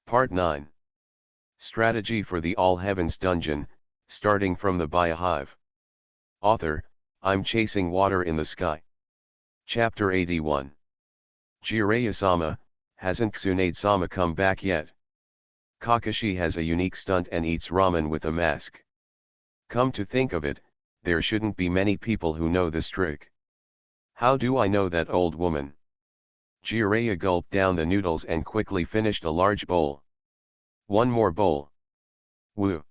Part 9. Strategy for the All Heavens Dungeon, starting from the Biohive. Author, I'm chasing water in the sky. Chapter 81. Jiraiya-sama, hasn't Tsunade-sama come back yet? Kakashi has a unique stunt and eats ramen with a mask. Come to think of it, there shouldn't be many people who know this trick. How do I know that old woman? Jiraiya gulped down the noodles and quickly finished a large bowl. One more bowl. Woo.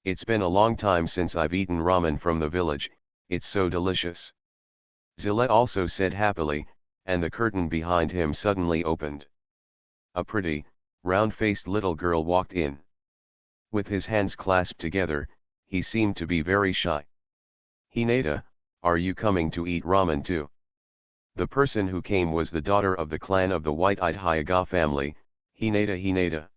It's been a long time since I've eaten ramen from the village, it's so delicious. Zilla also said happily, and the curtain behind him suddenly opened. A pretty, round-faced little girl walked in. With his hands clasped together, he seemed to be very shy. Hinata, are you coming to eat ramen too? The person who came was the daughter of the clan of the white-eyed Hyuga family, Hinata.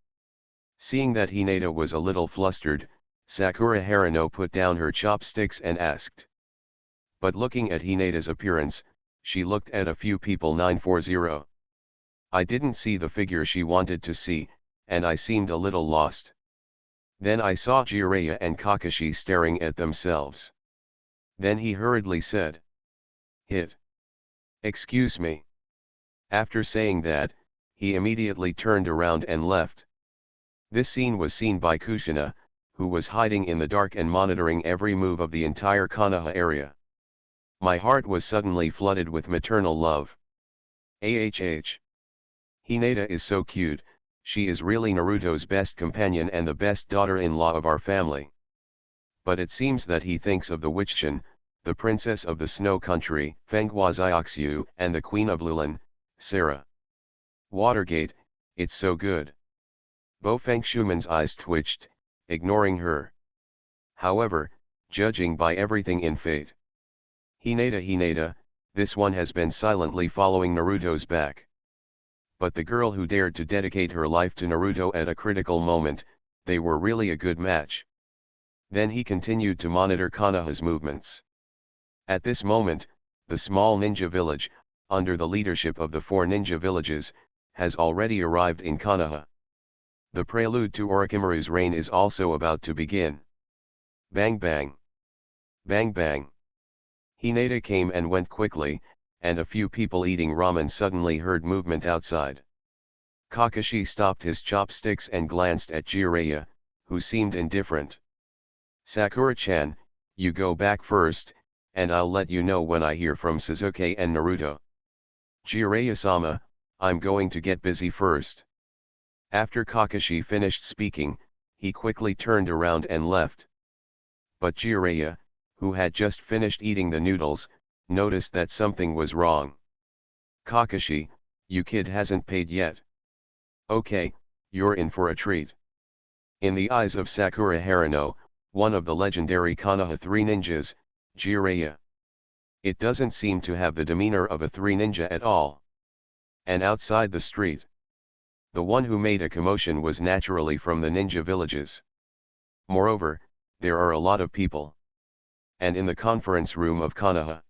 Seeing that Hinata was a little flustered, Sakura Haruno put down her chopsticks and asked. But looking at Hinata's appearance, she looked at a few people 940. I didn't see the figure she wanted to see, and I seemed a little lost. Then I saw Jiraiya and Kakashi staring at themselves. Then he hurriedly said. Hit. Excuse me. After saying that, he immediately turned around and left. This scene was seen by Kushina, who was hiding in the dark and monitoring every move of the entire Konoha area. My heart was suddenly flooded with maternal love. Hinata is so cute, she is really Naruto's best companion and the best daughter-in-law of our family. But it seems that he thinks of the Witch-chan, the princess of the snow country, Fenghuaxiaoxiu, and the queen of Lulan, Sarah. Watergate, it's so good. Bo Fengshuman's eyes twitched, ignoring her. However, judging by everything in fate. Hinata, this one has been silently following Naruto's back. But the girl who dared to dedicate her life to Naruto at a critical moment, they were really a good match. Then he continued to monitor Konoha's movements. At this moment, the small ninja village, under the leadership of the 4 ninja villages, has already arrived in Konoha. The prelude to Orochimaru's reign is also about to begin. Bang bang. Bang bang. Hinata came and went quickly, and a few people eating ramen suddenly heard movement outside. Kakashi stopped his chopsticks and glanced at Jiraiya, who seemed indifferent. Sakura-chan, you go back first, and I'll let you know when I hear from Sasuke and Naruto. Jiraiya-sama, I'm going to get busy first. After Kakashi finished speaking, he quickly turned around and left. But Jiraiya, who had just finished eating the noodles, noticed that something was wrong. Kakashi, you kid hasn't paid yet. Okay, you're in for a treat. In the eyes of Sakura Haruno, one of the legendary Konoha 3 ninjas, Jiraiya. It doesn't seem to have the demeanor of a 3 ninja at all. And outside the street, the one who made a commotion was naturally from the ninja villages. Moreover, there are a lot of people. And in the conference room of Konoha,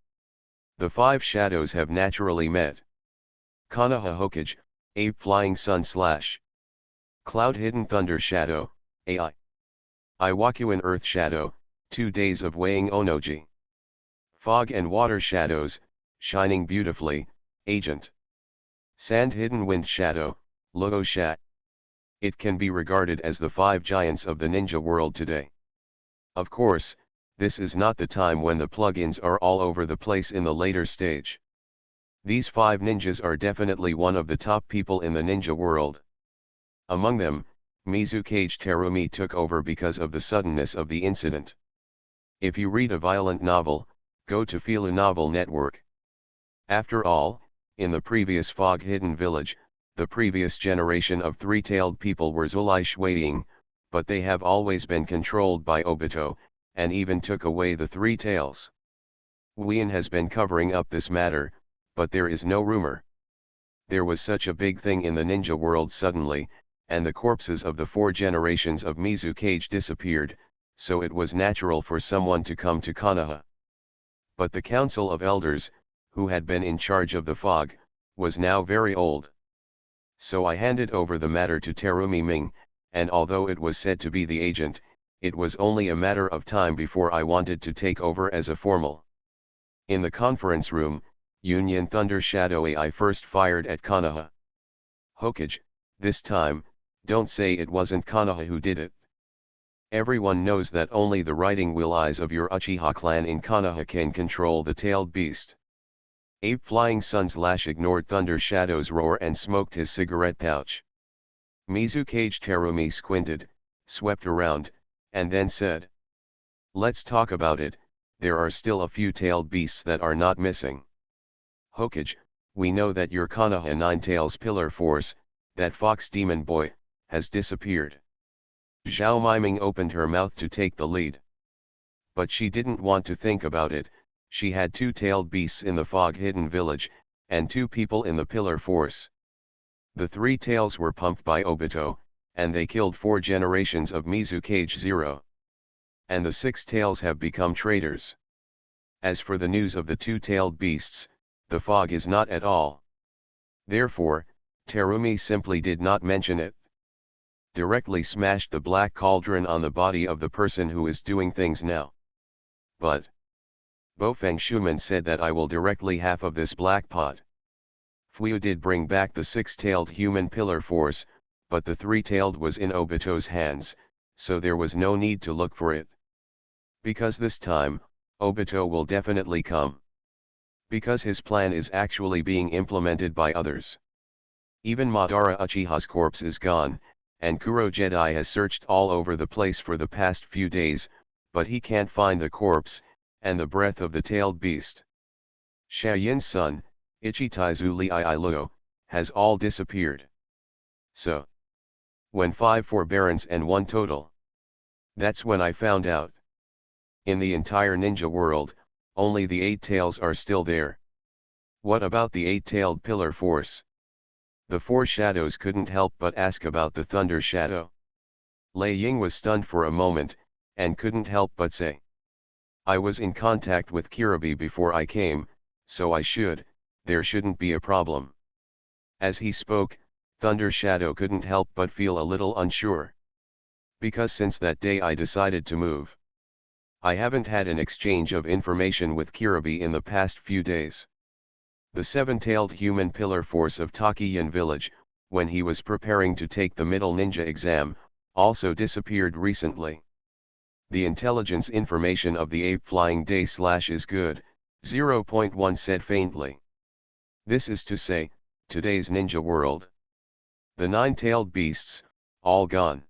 the 5 shadows have naturally met. Konoha Hokage, Ape Flying Sun / Cloud Hidden Thunder Shadow, AI. Iwakuin Earth Shadow, 2 days of weighing Onoji. Fog and Water Shadows, shining beautifully, Agent. Sand Hidden Wind Shadow, Logo Shat. It can be regarded as the 5 giants of the ninja world today. Of course, this is not the time when the plugins are all over the place in the later stage. These 5 ninjas are definitely one of the top people in the ninja world. Among them, Mizukage Terumi took over because of the suddenness of the incident. If you read a violent novel, go to Fila Novel Network. After all, in the previous Fog Hidden Village, the previous generation of 3-tailed people were Zulai Shuiying, but they have always been controlled by Obito, and even took away the 3 tails. Wuyan has been covering up this matter, but there is no rumor. There was such a big thing in the ninja world suddenly, and the corpses of the 4 generations of Mizukage disappeared, so it was natural for someone to come to Konoha. But the Council of Elders, who had been in charge of the fog, was now very old. So I handed over the matter to Terumi Ming, and although it was said to be the agent, it was only a matter of time before I wanted to take over as a formal. In the conference room, Union Thunder Shadow AI first fired at Konoha. Hokage, this time, don't say it wasn't Konoha who did it. Everyone knows that only the riding will eyes of your Uchiha clan in Konoha can control the tailed beast. Ape Flying Sun's lash ignored Thunder Shadow's roar and smoked his cigarette pouch. Mizukage Terumi squinted, swept around, and then said, "Let's talk about it. There are still a few tailed beasts that are not missing. Hokage, we know that your Konoha Nine Tails Pillar Force, that fox demon boy, has disappeared." Zhao Miming opened her mouth to take the lead. But she didn't want to think about it. She had two tailed beasts in the fog-hidden village, and two people in the Pillar Force. The three tails were pumped by Obito, and they killed 4 generations of Mizukage Zero. And the 6 tails have become traitors. As for the news of the two-tailed beasts, the fog is not at all. Therefore, Terumi simply did not mention it. Directly smashed the black cauldron on the body of the person who is doing things now. But Bofeng Shuman said that I will directly half of this black pot. Fuyu did bring back the 6-tailed human pillar force, but the 3-tailed was in Obito's hands, so there was no need to look for it. Because this time, Obito will definitely come. Because his plan is actually being implemented by others. Even Madara Uchiha's corpse is gone, and Kuro Jedi has searched all over the place for the past few days, but he can't find the corpse, and the breath of the tailed beast. Xiaoyin's son, Ichitaizu Liiluo, has all disappeared. So, when 5 forbearance and 1 total. That's when I found out. In the entire ninja world, only the 8 tails are still there. What about the 8-tailed pillar force? The 4 shadows couldn't help but ask about the Thunder Shadow. Lei Ying was stunned for a moment, and couldn't help but say, "I was in contact with Kirabi before I came, so there shouldn't be a problem." As he spoke, Thunder Shadow couldn't help but feel a little unsure. Because since that day I decided to move. I haven't had an exchange of information with Kirabi in the past few days. The 7-tailed human pillar force of Takiyan village, when he was preparing to take the middle ninja exam, also disappeared recently. The intelligence information of the ape flying day / is good, 0.1 said faintly. This is to say, today's ninja world. The 9-tailed beasts, all gone.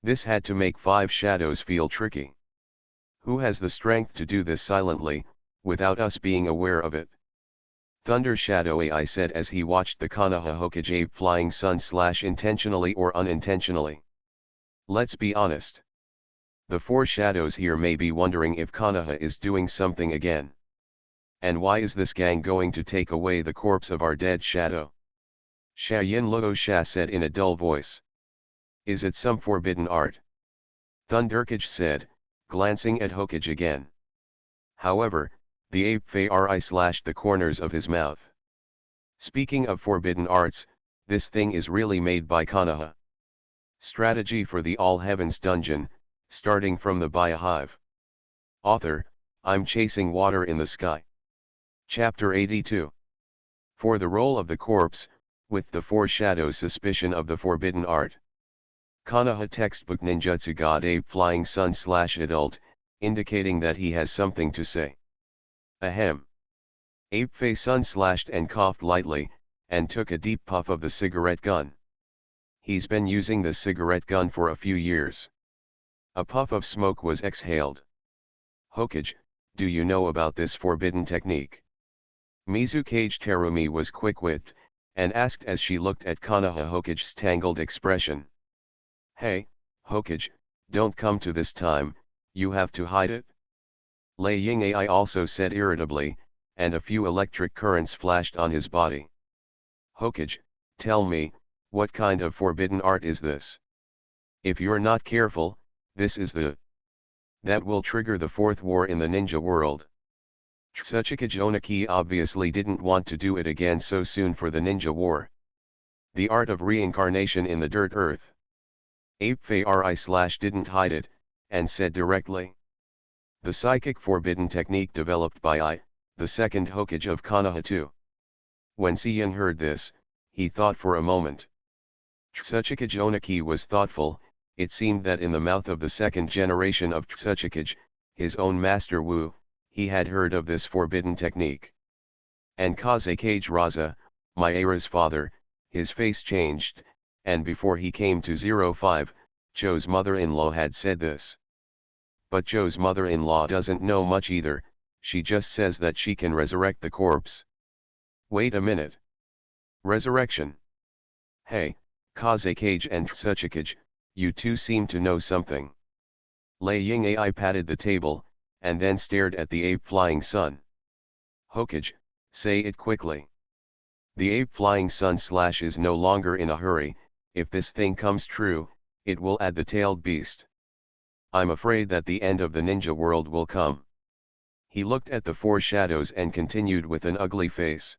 This had to make 5 shadows feel tricky. Who has the strength to do this silently, without us being aware of it? Thunder Shadow AI said as he watched the Konoha Hokage ape flying sun / intentionally or unintentionally. Let's be honest. The 4 shadows here may be wondering if Konoha is doing something again. And why is this gang going to take away the corpse of our dead shadow? Xiaoyin Luo Sha said in a dull voice. Is it some forbidden art? Thunderkage said, glancing at Hokage again. However, the ape Fei slashed the corners of his mouth. Speaking of forbidden arts, this thing is really made by Konoha. Strategy for the All Heavens Dungeon, starting from the Biohive. Author, I'm chasing water in the sky. Chapter 82. For the role of the corpse, with the 4 shadows suspicion of the forbidden art. Konoha textbook ninjutsu god ape flying sun / adult, indicating that he has something to say. Ahem. Ape Fei Sun slashed and coughed lightly, and took a deep puff of the cigarette gun. He's been using this cigarette gun for a few years. A puff of smoke was exhaled. Hokage, do you know about this forbidden technique? Mizukage Terumi was quick-witted, and asked as she looked at Konoha Hokage's tangled expression. Hey, Hokage, don't come to this time, you have to hide it. Lei Ying AI also said irritably, and a few electric currents flashed on his body. Hokage, tell me, what kind of forbidden art is this? If you're not careful, this is that will trigger the 4th war in the ninja world. Tsuchika Joniki obviously didn't want to do it again so soon for the ninja war. The art of reincarnation in the dirt earth. Ape didn't hide it, and said directly. The psychic forbidden technique developed by the second Hokage of Konoha II. When Siyang heard this, he thought for a moment. Tsuchikage Oniki was thoughtful. It seemed that in the mouth of the second generation of Tsuchikage, his own master Wu, he had heard of this forbidden technique. And Kazekage Raza, Mayura's father, his face changed, and before he came to 05, Joe's mother-in-law had said this. But Joe's mother-in-law doesn't know much either, she just says that she can resurrect the corpse. Wait a minute. Resurrection. Hey, Kazekage and Tsuchikage, you two seem to know something. Lei Ying Ai patted the table, and then stared at the ape flying sun. Hokage, say it quickly. The ape flying sun / is no longer in a hurry. If this thing comes true, it will add the tailed beast. I'm afraid that the end of the ninja world will come. He looked at the four shadows and continued with an ugly face.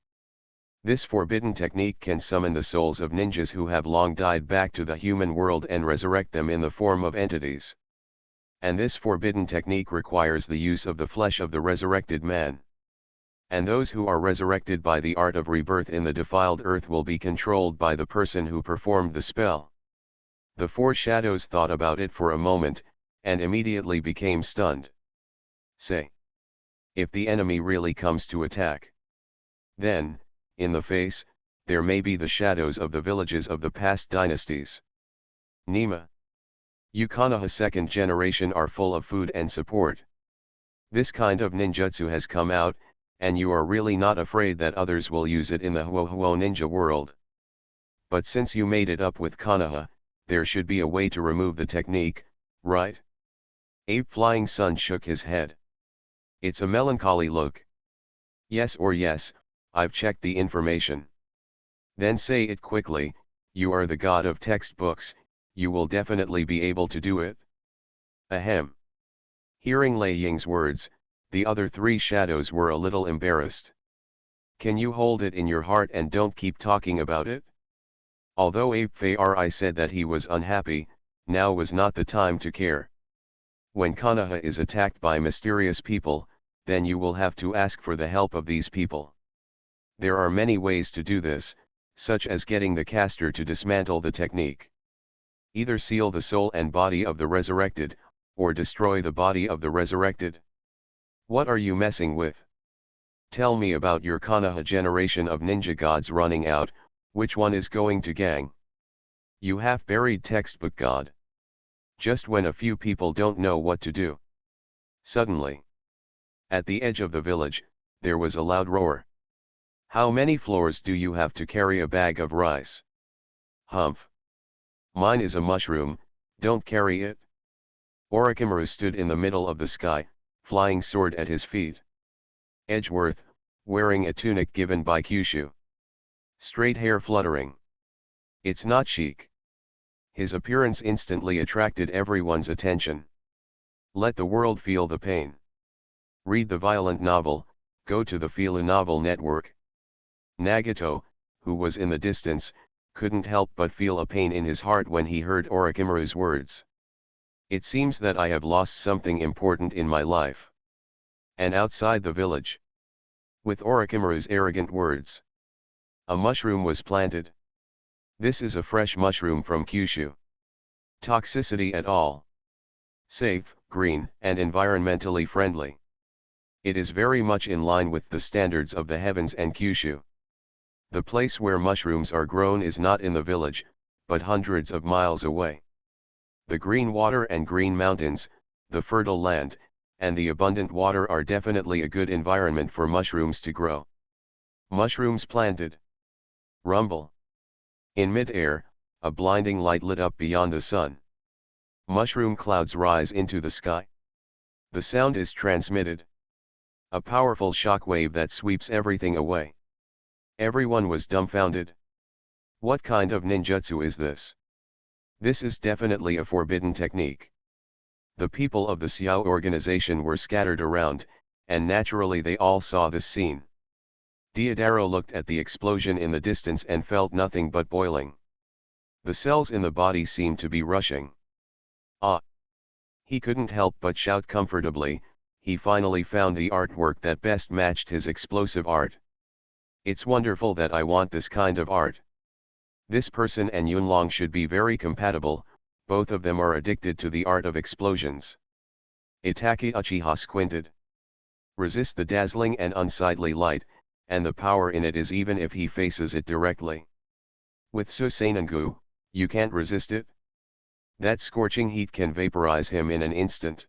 This forbidden technique can summon the souls of ninjas who have long died back to the human world and resurrect them in the form of entities. And this forbidden technique requires the use of the flesh of the resurrected man. And those who are resurrected by the art of rebirth in the defiled earth will be controlled by the person who performed the spell. The four shadows thought about it for a moment, and immediately became stunned. Say. If the enemy really comes to attack. Then, in the face, there may be the shadows of the villages of the past dynasties. Nima. You Konoha second generation are full of food and support. This kind of ninjutsu has come out, and you are really not afraid that others will use it in the Huo ninja world. But since you made it up with Konoha, there should be a way to remove the technique, right? Ape Flying Sun shook his head. It's a melancholy look. Yes or yes, I've checked the information. Then say it quickly, you are the god of textbooks, you will definitely be able to do it. Ahem. Hearing Lei Ying's words, the other three shadows were a little embarrassed. Can you hold it in your heart and don't keep talking about it? Although Ape Fei said that he was unhappy, now was not the time to care. When Konoha is attacked by mysterious people, then you will have to ask for the help of these people. There are many ways to do this, such as getting the caster to dismantle the technique. Either seal the soul and body of the resurrected, or destroy the body of the resurrected. What are you messing with? Tell me about your Konoha generation of ninja gods running out, which one is going to gang? You half-buried textbook god. Just when a few people don't know what to do. Suddenly. At the edge of the village, there was a loud roar. How many floors do you have to carry a bag of rice? Humph. Mine is a mushroom, don't carry it. Orochimaru stood in the middle of the sky, flying sword at his feet. Edgeworth, wearing a tunic given by Kyushu. Straight hair fluttering. It's not chic. His appearance instantly attracted everyone's attention. Let the world feel the pain. Read the violent novel, go to the Feel a Novel network. Nagato, who was in the distance, couldn't help but feel a pain in his heart when he heard Orochimaru's words. It seems that I have lost something important in my life. And outside the village. With Orochimaru's arrogant words. A mushroom was planted. This is a fresh mushroom from Kyushu. Toxicity at all. Safe, green, and environmentally friendly. It is very much in line with the standards of the heavens and Kyushu. The place where mushrooms are grown is not in the village, but hundreds of miles away. The green water and green mountains, the fertile land, and the abundant water are definitely a good environment for mushrooms to grow. Mushrooms planted. Rumble. In mid-air, a blinding light lit up beyond the sun. Mushroom clouds rise into the sky. The sound is transmitted. A powerful shock wave that sweeps everything away. Everyone was dumbfounded. What kind of ninjutsu is this? This is definitely a forbidden technique. The people of the Xiao organization were scattered around, and naturally they all saw this scene. Deodaro looked at the explosion in the distance and felt nothing but boiling. The cells in the body seemed to be rushing. Ah! He couldn't help but shout comfortably. He finally found the artwork that best matched his explosive art. It's wonderful that I want this kind of art. This person and Yunlong should be very compatible, both of them are addicted to the art of explosions. Itaki Uchiha squinted. Resist the dazzling and unsightly light, and the power in it is even if he faces it directly. With Susanangu, you can't resist it? That scorching heat can vaporize him in an instant.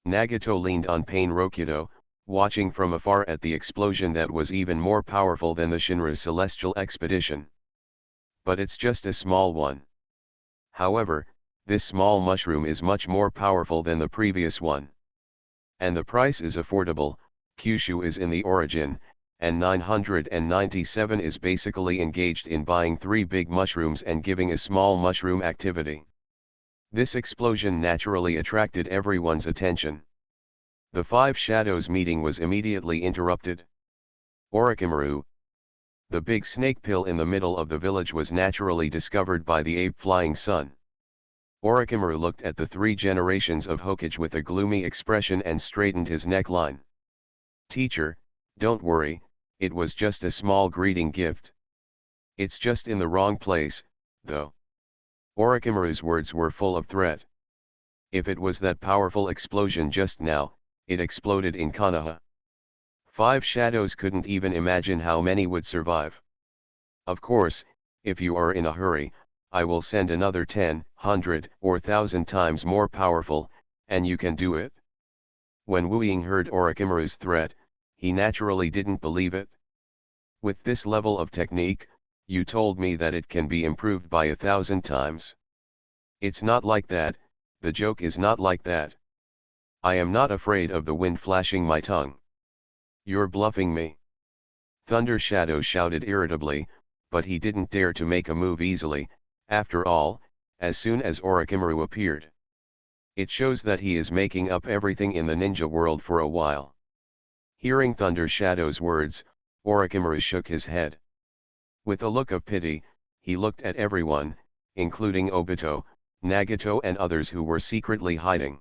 Nagato leaned on Pain Rokido, watching from afar at the explosion that was even more powerful than the Shinra Celestial Expedition. But it's just a small one. However, this small mushroom is much more powerful than the previous one. And the price is affordable. Kyushu is in the origin, and 997 is basically engaged in buying 3 big mushrooms and giving a small mushroom activity. This explosion naturally attracted everyone's attention. The 5 shadows meeting was immediately interrupted. Orochimaru. The big snake pill in the middle of the village was naturally discovered by the ape Flying Sun. Orochimaru looked at the 3 generations of Hokage with a gloomy expression and straightened his neckline. Teacher, don't worry, it was just a small greeting gift. It's just in the wrong place, though. Orochimaru's words were full of threat. If it was that powerful explosion just now, it exploded in Konoha. 5 shadows couldn't even imagine how many would survive. Of course, if you are in a hurry, I will send another 10, 100, or 1,000 times more powerful, and you can do it. When Wu Ying heard Orochimaru's threat, he naturally didn't believe it. With this level of technique, you told me that it can be improved by 1,000 times. It's not like that, the joke is not like that. I am not afraid of the wind flashing my tongue. You're bluffing me. Thunder Shadow shouted irritably, but he didn't dare to make a move easily. After all, as soon as Orochimaru appeared, it shows that he is making up everything in the ninja world for a while. Hearing Thunder Shadow's words, Orochimaru shook his head. With a look of pity, he looked at everyone, including Obito, Nagato and others who were secretly hiding.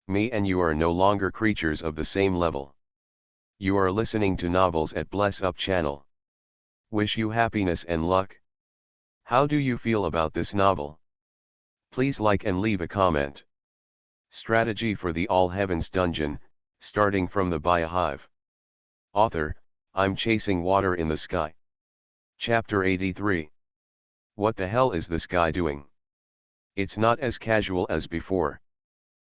Me and you are no longer creatures of the same level. You are listening to novels at Bless Up channel. Wish you happiness and luck. How do you feel about this novel? Please like and leave a comment. Strategy for the All Heavens Dungeon, starting from the Biohive. Author, I'm chasing water in the sky. Chapter 83. What the hell is this guy doing? It's not as casual as before.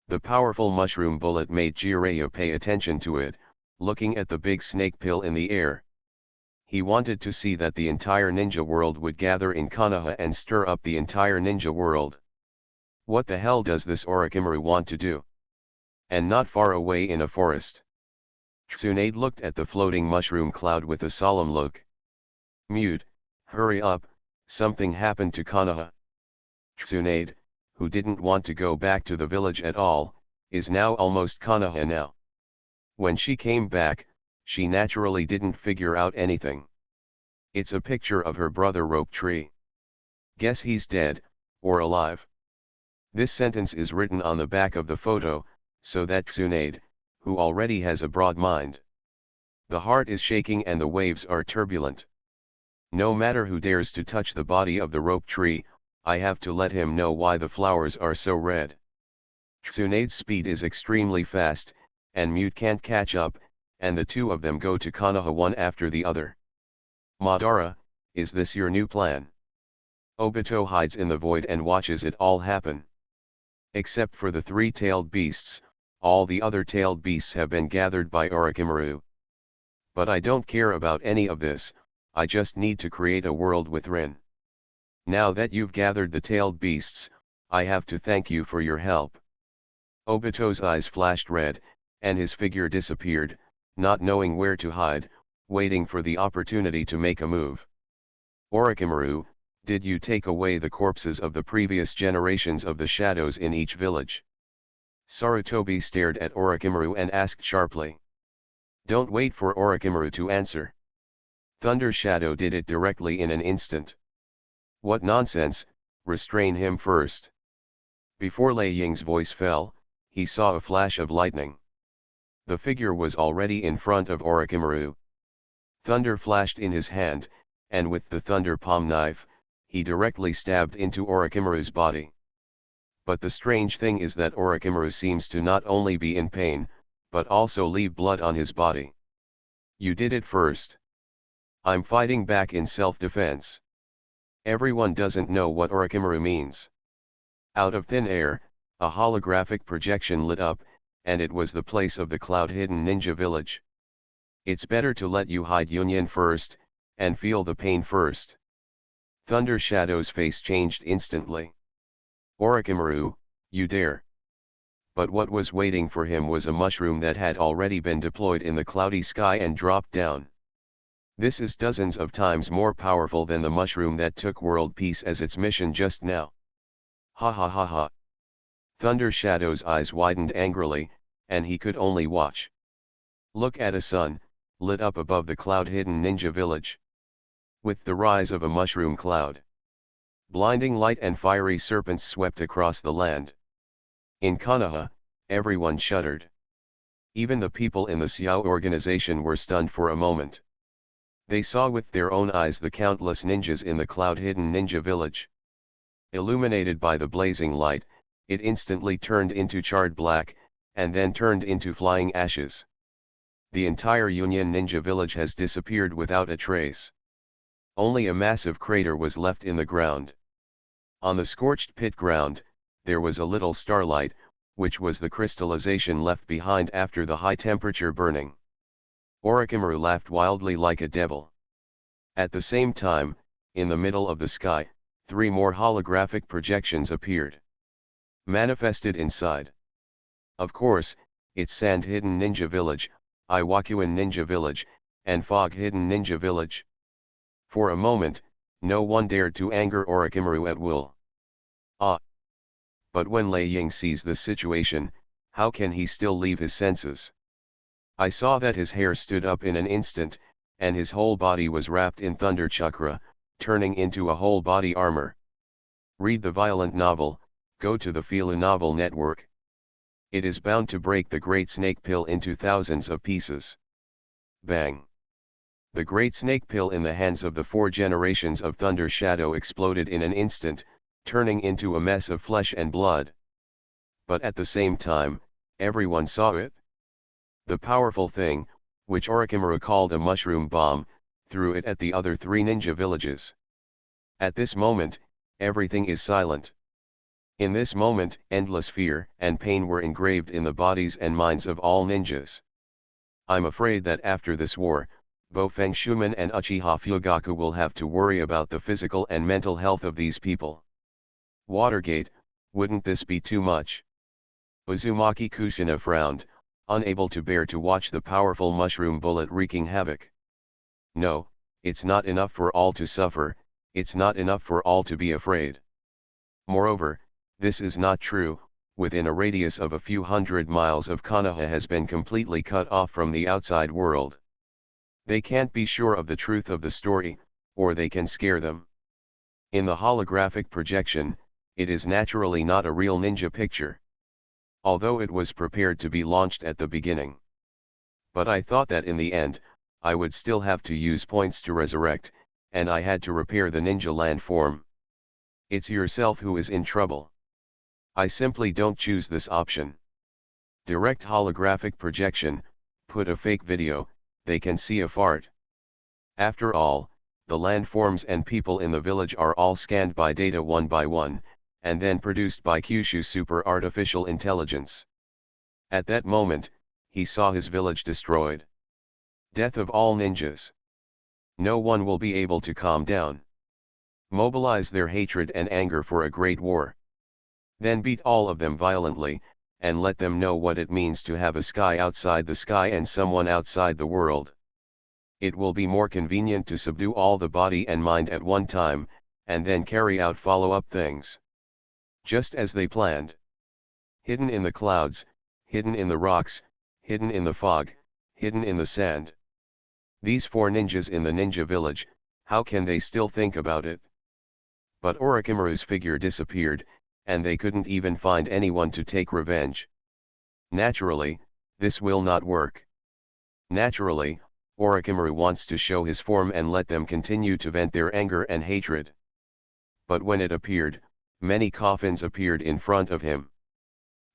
The powerful mushroom bullet made Jiraiya pay attention to it, looking at the big snake pill in the air. He wanted to see that the entire ninja world would gather in Konoha and stir up the entire ninja world. What the hell does this Orochimaru want to do? And not far away in a forest, Tsunade looked at the floating mushroom cloud with a solemn look. Mute, hurry up, something happened to Konoha. Tsunade, who didn't want to go back to the village at all, is now almost Konoha now. When she came back, she naturally didn't figure out anything. It's a picture of her brother Rope Tree. Guess he's dead, or alive. This sentence is written on the back of the photo, so that Tsunade, who already has a broad mind. The heart is shaking and the waves are turbulent. No matter who dares to touch the body of the Rope Tree, I have to let him know why the flowers are so red. Tsunade's speed is extremely fast, and Mute can't catch up, and the two of them go to Konoha one after the other. Madara, is this your new plan? Obito hides in the void and watches it all happen. Except for the 3-tailed beasts, all the other tailed beasts have been gathered by Orochimaru. But I don't care about any of this, I just need to create a world with Rin. Now that you've gathered the tailed beasts, I have to thank you for your help. Obito's eyes flashed red, and his figure disappeared, not knowing where to hide, waiting for the opportunity to make a move. Orochimaru, did you take away the corpses of the previous generations of the shadows in each village? Sarutobi stared at Orochimaru and asked sharply. Don't wait for Orochimaru to answer. Thunder Shadow did it directly in an instant. What nonsense, restrain him first. Before Lei Ying's voice fell, he saw a flash of lightning. The figure was already in front of Orochimaru. Thunder flashed in his hand, and with the thunder palm knife, he directly stabbed into Orochimaru's body. But the strange thing is that Orochimaru seems to not only be in pain, but also leave blood on his body. You did it first. I'm fighting back in self-defense. Everyone doesn't know what Orochimaru means. Out of thin air, a holographic projection lit up, and it was the place of the cloud-hidden ninja village. It's better to let you hide Yunyan first, and feel the pain first. Thunder Shadow's face changed instantly. Orochimaru, you dare. But what was waiting for him was a mushroom that had already been deployed in the cloudy sky and dropped down. This is dozens of times more powerful than the mushroom that took world peace as its mission just now. Ha ha ha ha. Thunder Shadow's eyes widened angrily, and he could only watch. Look at a sun, lit up above the cloud-hidden ninja village. With the rise of a mushroom cloud, blinding light and fiery serpents swept across the land. In Konoha, everyone shuddered. Even the people in the Xiao organization were stunned for a moment. They saw with their own eyes the countless ninjas in the cloud-hidden ninja village. Illuminated by the blazing light, it instantly turned into charred black, and then turned into flying ashes. The entire Yunyan ninja village has disappeared without a trace. Only a massive crater was left in the ground. On the scorched pit ground, there was a little starlight, which was the crystallization left behind after the high-temperature burning. Orochimaru laughed wildly like a devil. At the same time, in the middle of the sky, 3 more holographic projections appeared. Manifested inside. Of course, it's Sand-Hidden Ninja Village, Iwakuin Ninja Village, and Fog-Hidden Ninja Village. For a moment, no one dared to anger Orochimaru at will. Ah! But when Lei Ying sees the situation, how can he still leave his senses? I saw that his hair stood up in an instant, and his whole body was wrapped in thunder chakra, turning into a whole body armor. Read the violent novel, go to the Filu Novel Network. It is bound to break the Great Snake Pill into thousands of pieces. Bang! The Great Snake Pill in the hands of the 4 generations of Thunder Shadow exploded in an instant, turning into a mess of flesh and blood. But at the same time, everyone saw it. The powerful thing, which Orochimaru called a mushroom bomb, threw it at the other 3 ninja villages. At this moment, everything is silent. In this moment, endless fear and pain were engraved in the bodies and minds of all ninjas. I'm afraid that after this war, Bofeng Shuman and Uchiha Fugaku will have to worry about the physical and mental health of these people. Watergate, wouldn't this be too much? Uzumaki Kushina frowned, unable to bear to watch the powerful mushroom bullet wreaking havoc. No, it's not enough for all to suffer, it's not enough for all to be afraid. Moreover, this is not true. Within a radius of a few hundred miles of Konoha has been completely cut off from the outside world. They can't be sure of the truth of the story, or they can scare them. In the holographic projection, it is naturally not a real ninja picture. Although it was prepared to be launched at the beginning. But I thought that in the end, I would still have to use points to resurrect, and I had to repair the ninja landform. It's yourself who is in trouble. I simply don't choose this option. Direct holographic projection, put a fake video, they can see a fart. After all, the landforms and people in the village are all scanned by data one by one, and then produced by Kyushu Super Artificial Intelligence. At that moment, he saw his village destroyed. Death of all ninjas. No one will be able to calm down. Mobilize their hatred and anger for a great war. Then beat all of them violently, and let them know what it means to have a sky outside the sky and someone outside the world. It will be more convenient to subdue all the body and mind at one time, and then carry out follow-up things. Just as they planned. Hidden in the clouds, hidden in the rocks, hidden in the fog, hidden in the sand. These four ninjas in the ninja village, how can they still think about it? But Orochimaru's figure disappeared, and they couldn't even find anyone to take revenge. Naturally, this will not work. Naturally, Orochimaru wants to show his form and let them continue to vent their anger and hatred. But when it appeared, many coffins appeared in front of him.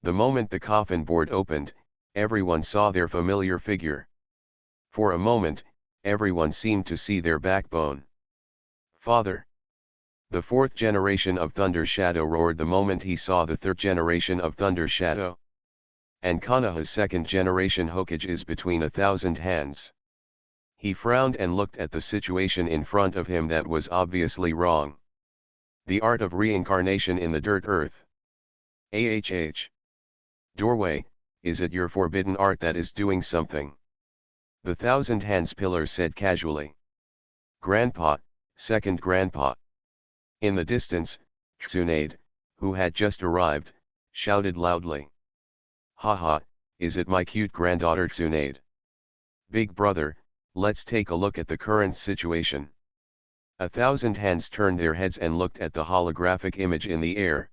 The moment the coffin board opened, everyone saw their familiar figure. For a moment, everyone seemed to see their backbone. Father! The fourth generation of Thunder Shadow roared the moment he saw the third generation of Thunder Shadow. And Konoha's second generation Hokage is between 1,000 hands. He frowned and looked at the situation in front of him that was obviously wrong. The art of reincarnation in the dirt earth. AHH. Doorway, is it your forbidden art that is doing something? The Thousand Hands Pillar said casually. Grandpa, second grandpa. In the distance, Tsunade, who had just arrived, shouted loudly. Haha, is it my cute granddaughter Tsunade? Big brother, let's take a look at the current situation. 1,000 hands turned their heads and looked at the holographic image in the air.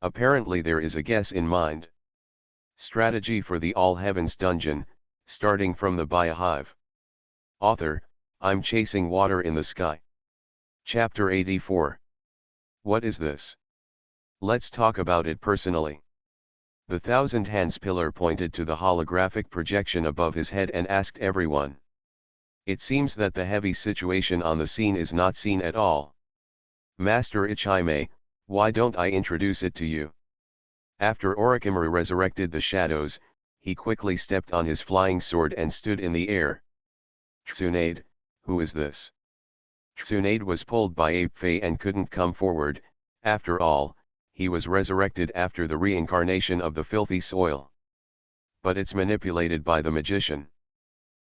Apparently there is a guess in mind. Strategy for the All Heavens dungeon, starting from the Biohive. Author, I'm chasing water in the sky. Chapter 84. What is this? Let's talk about it personally. The Thousand Hands Pillar pointed to the holographic projection above his head and asked everyone. It seems that the heavy situation on the scene is not seen at all. Master Ichime, why don't I introduce it to you? After Orochimaru resurrected the shadows, he quickly stepped on his flying sword and stood in the air. Tsunade, who is this? Tsunade was pulled by Ape Fei and couldn't come forward. After all, he was resurrected after the reincarnation of the filthy soil. But it's manipulated by the magician.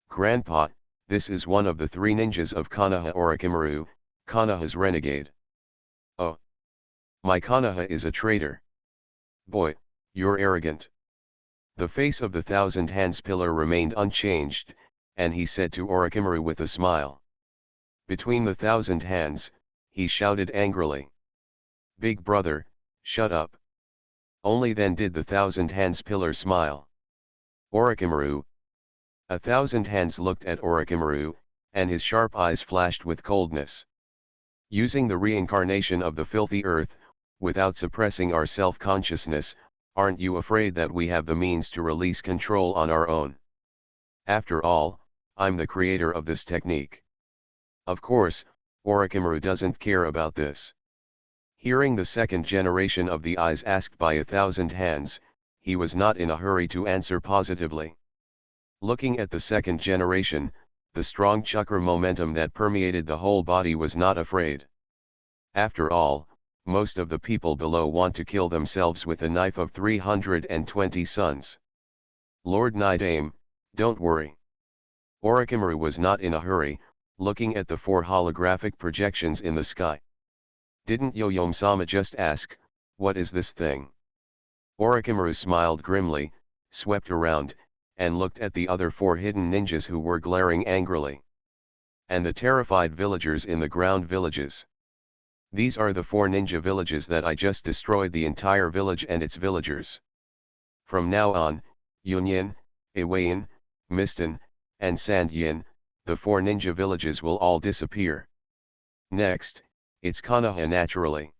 Grandpa, this is one of the three ninjas of Konoha Orochimaru, Konoha's renegade. Oh. My Konoha is a traitor. Boy, you're arrogant. The face of the Thousand Hands Pillar remained unchanged, and he said to Orochimaru with a smile. Between the 1,000 hands, he shouted angrily. Big brother, shut up. Only then did the 1,000 Hands Pillar smile. Orochimaru. 1,000 Hands looked at Orochimaru, and his sharp eyes flashed with coldness. Using the reincarnation of the filthy earth, without suppressing our self-consciousness, aren't you afraid that we have the means to release control on our own? After all, I'm the creator of this technique. Of course, Orochimaru doesn't care about this. Hearing the second generation of the eyes asked by 1,000 hands, he was not in a hurry to answer positively. Looking at the second generation, the strong chakra momentum that permeated the whole body was not afraid. After all, most of the people below want to kill themselves with a knife of 320 suns. Lord Nidame, don't worry. Orochimaru was not in a hurry, looking at the four holographic projections in the sky. Didn't Yoyome-sama just ask, what is this thing? Orochimaru smiled grimly, swept around, and looked at the other four hidden ninjas who were glaring angrily. And the terrified villagers in the ground villages. These are the four ninja villages that I just destroyed, the entire village and its villagers. From now on, Yunyin, Iwayan, Miston, and Sandyin, the four ninja villages will all disappear. Next, it's Konoha naturally.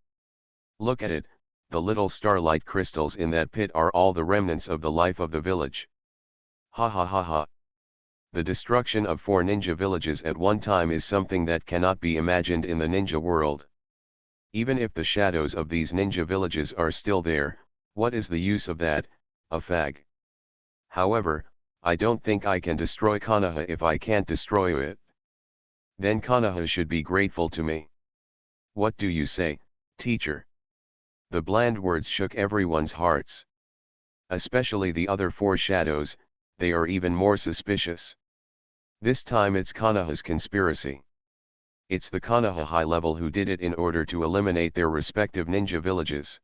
Look at it, the little starlight crystals in that pit are all the remnants of the life of the village. Ha ha ha ha. The destruction of four ninja villages at one time is something that cannot be imagined in the ninja world. Even if the shadows of these ninja villages are still there, what is the use of that, a fag? However, I don't think I can destroy Konoha if I can't destroy it. Then Konoha should be grateful to me. What do you say, teacher? The bland words shook everyone's hearts. Especially the other four shadows, they are even more suspicious. This time it's Konoha's conspiracy. It's the Konoha high level who did it in order to eliminate their respective ninja villages.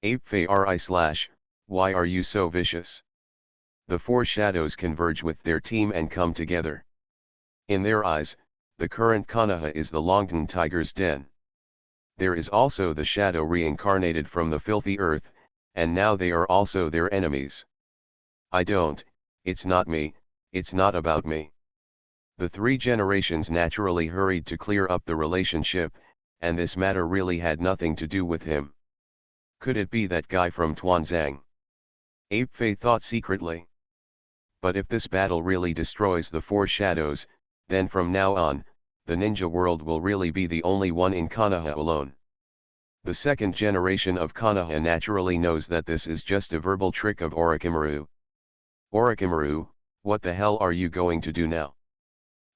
Apefei why are you so vicious? The four shadows converge with their team and come together. In their eyes, the current Konoha is the Longton tiger's den. There is also the shadow reincarnated from the filthy earth, and now they are also their enemies. It's not me, it's not about me. The three generations naturally hurried to clear up the relationship, and this matter really had nothing to do with him. Could it be that guy from Tuanzang? Ape Fei thought secretly. But if this battle really destroys the four shadows, then from now on, the ninja world will really be the only one in Konoha alone. The second generation of Konoha naturally knows that this is just a verbal trick of Orochimaru. Orochimaru, what the hell are you going to do now?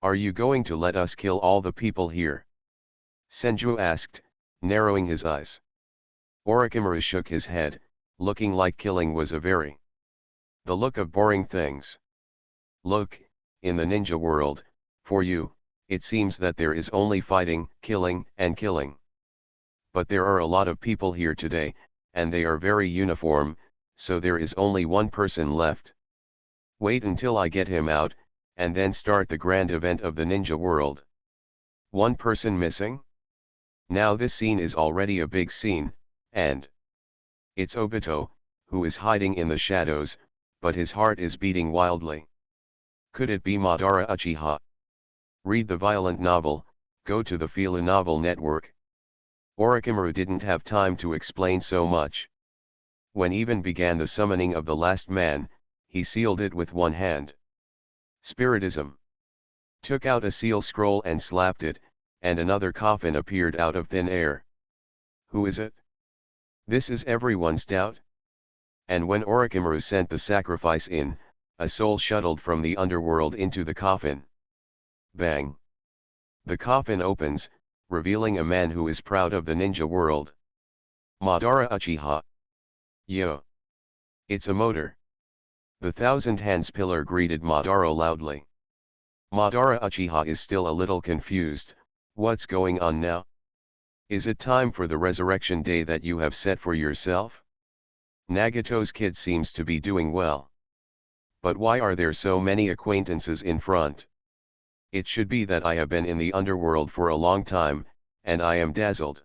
Are you going to let us kill all the people here? Senju asked, narrowing his eyes. Orochimaru shook his head, looking like killing was the look of boring things. Look, in the ninja world, for you, it seems that there is only fighting, killing, and killing. But there are a lot of people here today, and they are very uniform, so there is only one person left. Wait until I get him out, and then start the grand event of the ninja world. One person missing? Now this scene is already a big scene, and it's Obito, who is hiding in the shadows, but his heart is beating wildly. Could it be Madara Uchiha? Read the violent novel, go to the Fila Novel Network. Orochimaru didn't have time to explain so much. When even began the summoning of the last man, he sealed it with one hand. Spiritism. Took out a seal scroll and slapped it, and another coffin appeared out of thin air. Who is it? This is everyone's doubt. And when Orochimaru sent the sacrifice in, a soul shuttled from the underworld into the coffin. Bang! The coffin opens, revealing a man who is proud of the ninja world. Madara Uchiha. Yo! It's a motor. The Thousand Hands pillar greeted Madara loudly. Madara Uchiha is still a little confused. What's going on now? Is it time for the resurrection day that you have set for yourself? Nagato's kid seems to be doing well. But why are there so many acquaintances in front? It should be that I have been in the underworld for a long time, and I am dazzled.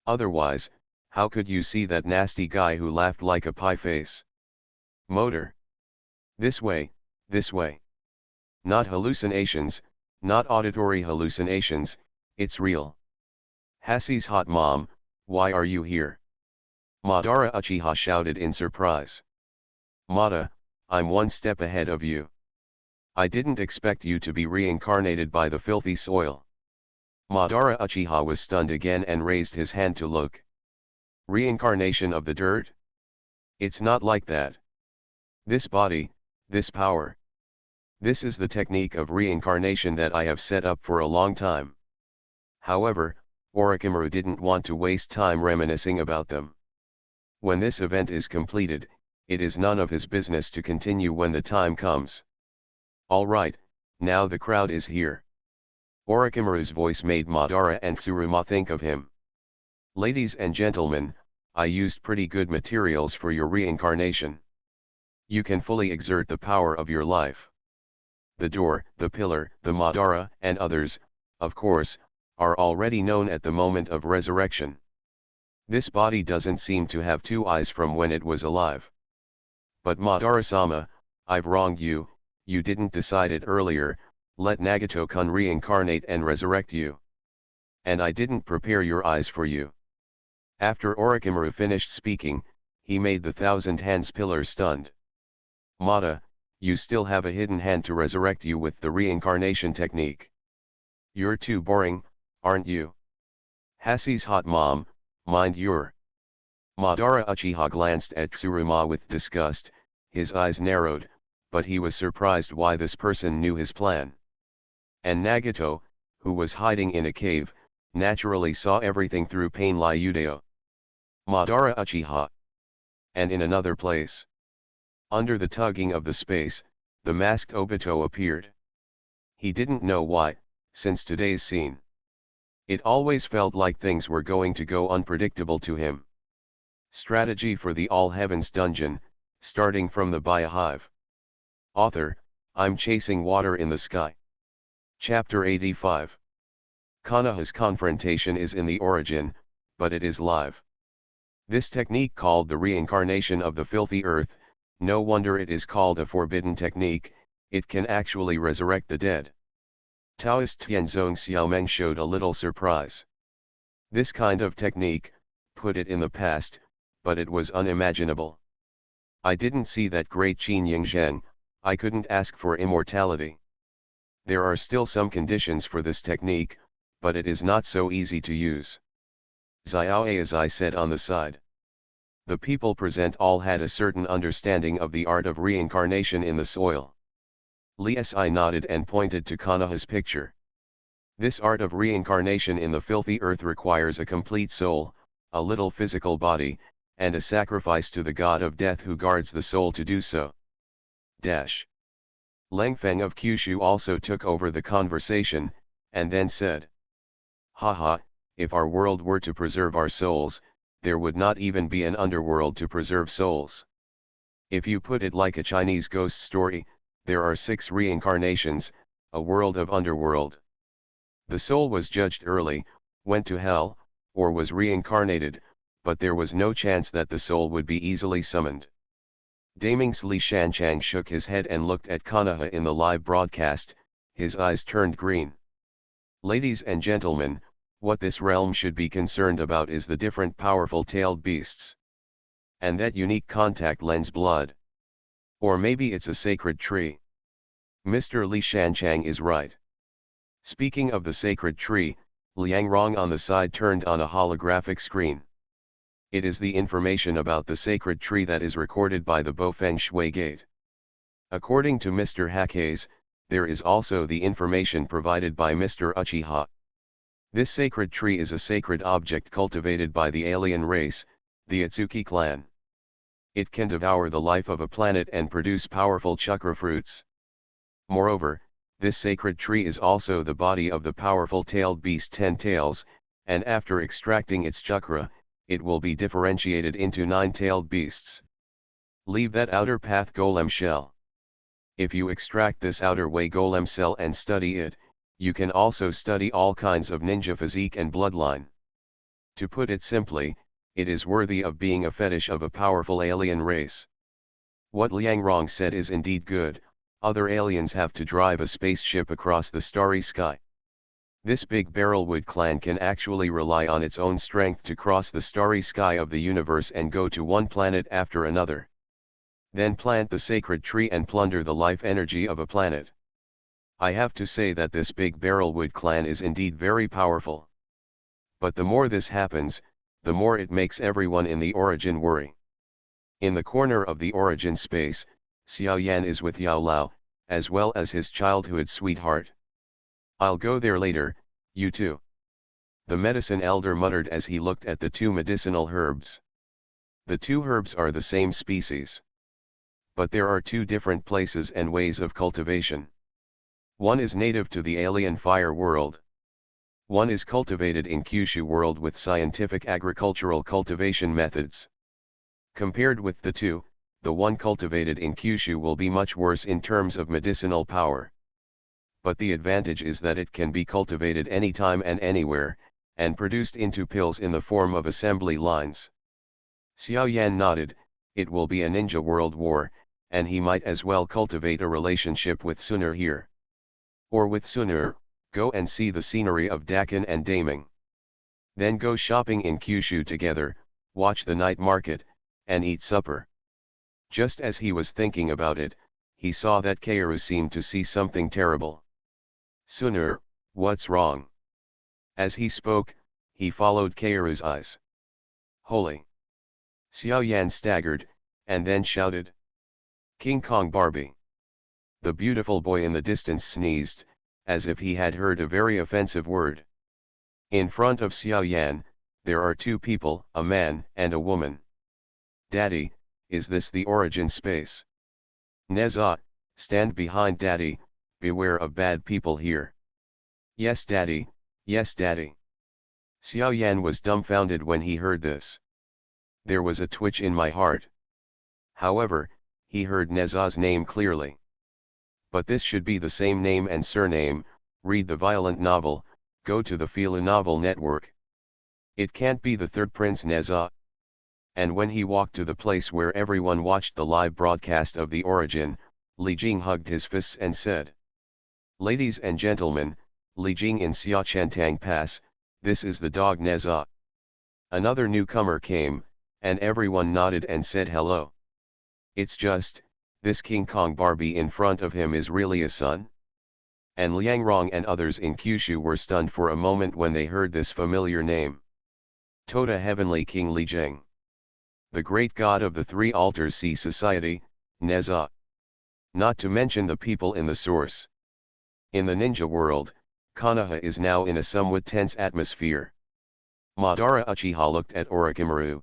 Otherwise, how could you see that nasty guy who laughed like a pie face? Motor. This way, this way. Not hallucinations, not auditory hallucinations, it's real. Hassie's hot mom, why are you here? Madara Uchiha shouted in surprise. Mada, I'm one step ahead of you. I didn't expect you to be reincarnated by the filthy soil. Madara Uchiha was stunned again and raised his hand to look. Reincarnation of the dirt? It's not like that. This body, this power. This is the technique of reincarnation that I have set up for a long time. However, Orochimaru didn't want to waste time reminiscing about them. When this event is completed, it is none of his business to continue when the time comes. Alright, now the crowd is here. Orochimaru's voice made Madara and Tsuruma think of him. Ladies and gentlemen, I used pretty good materials for your reincarnation. You can fully exert the power of your life. The door, the pillar, the Madara, and others, of course, are already known at the moment of resurrection. This body doesn't seem to have two eyes from when it was alive. But Madara-sama, I've wronged you, you didn't decide it earlier, let Nagato-kun reincarnate and resurrect you. And I didn't prepare your eyes for you. After Orochimaru finished speaking, he made the Thousand Hands pillar stunned. Mada, you still have a hidden hand to resurrect you with the reincarnation technique. You're too boring, aren't you? Hassie's hot mom, mind your. Madara Uchiha glanced at Tsuruma with disgust, his eyes narrowed, but he was surprised why this person knew his plan. And Nagato, who was hiding in a cave, naturally saw everything through Pain Lyudeo. Madara Uchiha. And in another place. Under the tugging of the space, the masked Obito appeared. He didn't know why, since today's scene. It always felt like things were going to go unpredictable to him. Strategy for the All Heavens Dungeon, starting from the Biohive. Author, I'm chasing water in the sky. Chapter 85. Kanaha's confrontation is in the origin, but it is live. This technique called the reincarnation of the filthy earth, no wonder it is called a forbidden technique, it can actually resurrect the dead. Taoist Tianzong Xiaomeng showed a little surprise. This kind of technique, put it in the past, but it was unimaginable. I didn't see that great Qin Ying Zheng, I couldn't ask for immortality. There are still some conditions for this technique, but it is not so easy to use. Xiaoe, as I said on the side. The people present all had a certain understanding of the art of reincarnation in the soil. Li Si nodded and pointed to Kanaha's picture. This art of reincarnation in the filthy earth requires a complete soul, a little physical body, and a sacrifice to the god of death who guards the soul to do so. Leng Feng of Kyushu also took over the conversation, and then said, "Haha, if our world were to preserve our souls, there would not even be an underworld to preserve souls. If you put it like a Chinese ghost story, there are 6 reincarnations, a world of underworld. The soul was judged early, went to hell, or was reincarnated, but there was no chance that the soul would be easily summoned." Daming's Li Shanchang shook his head and looked at Kanaha in the live broadcast, his eyes turned green. "Ladies and gentlemen, what this realm should be concerned about is the different powerful tailed beasts. And that unique contact lens blood. Or maybe it's a sacred tree. Mr. Li Shanchang is right." Speaking of the sacred tree, Liang Rong on the side turned on a holographic screen. It is the information about the sacred tree that is recorded by the Bo Feng Shui Gate. According to Mr. Hakkes, there is also the information provided by Mr. Uchiha. This sacred tree is a sacred object cultivated by the alien race, the Atsuki clan. It can devour the life of a planet and produce powerful chakra fruits. Moreover, this sacred tree is also the body of the powerful tailed beast 10 tails, and after extracting its chakra, it will be differentiated into 9-tailed beasts. Leave that outer path golem shell. If you extract this outer way golem cell and study it, you can also study all kinds of ninja physique and bloodline. To put it simply, it is worthy of being a fetish of a powerful alien race. What Liang Rong said is indeed good, other aliens have to drive a spaceship across the starry sky. This big Barrelwood clan can actually rely on its own strength to cross the starry sky of the universe and go to one planet after another. Then plant the sacred tree and plunder the life energy of a planet. I have to say that this big Barrelwood clan is indeed very powerful. But the more this happens, the more it makes everyone in the origin worry. In the corner of the origin space, Xiao Yan is with Yao Lao, as well as his childhood sweetheart. "I'll go there later, you too." The medicine elder muttered as he looked at the 2 medicinal herbs. The 2 herbs are the same species. But there are 2 different places and ways of cultivation. One is native to the alien fire world. One is cultivated in Kyushu world with scientific agricultural cultivation methods. Compared with the 2, the one cultivated in Kyushu will be much worse in terms of medicinal power. But the advantage is that it can be cultivated anytime and anywhere, and produced into pills in the form of assembly lines. Xiao Yan nodded, it will be a ninja world war, and he might as well cultivate a relationship with Sunur here. Or with Sunur, go and see the scenery of Dakin and Daming. Then go shopping in Kyushu together, watch the night market, and eat supper. Just as he was thinking about it, he saw that Kaoru seemed to see something terrible. "Sunur, what's wrong?" As he spoke, he followed Kaoru's eyes. "Holy!" Xiao Yan staggered, and then shouted. "King Kong Barbie!" The beautiful boy in the distance sneezed, as if he had heard a very offensive word. In front of Xiao Yan, there are 2 people, a man and a woman. "Daddy, is this the origin space?" "Neza, stand behind Daddy, beware of bad people here." "Yes Daddy, yes Daddy." Xiao Yan was dumbfounded when he heard this. There was a twitch in my heart. However, he heard Neza's name clearly. But this should be the same name and surname, read the violent novel, go to the Fila Novel Network. It can't be the third Prince Neza. And when he walked to the place where everyone watched the live broadcast of the origin, Li Jing hugged his fists and said, "Ladies and gentlemen, Li Jing in Xiaochantang Pass, this is the dog Neza." Another newcomer came, and everyone nodded and said hello. It's just, this King Kong Barbie in front of him is really a son? And Liang Rong and others in Kyushu were stunned for a moment when they heard this familiar name. Toda Heavenly King Li Jing. The great god of the three altars sea society, Neza. Not to mention the people in the source. In the ninja world, Konoha is now in a somewhat tense atmosphere. Madara Uchiha looked at Orochimaru.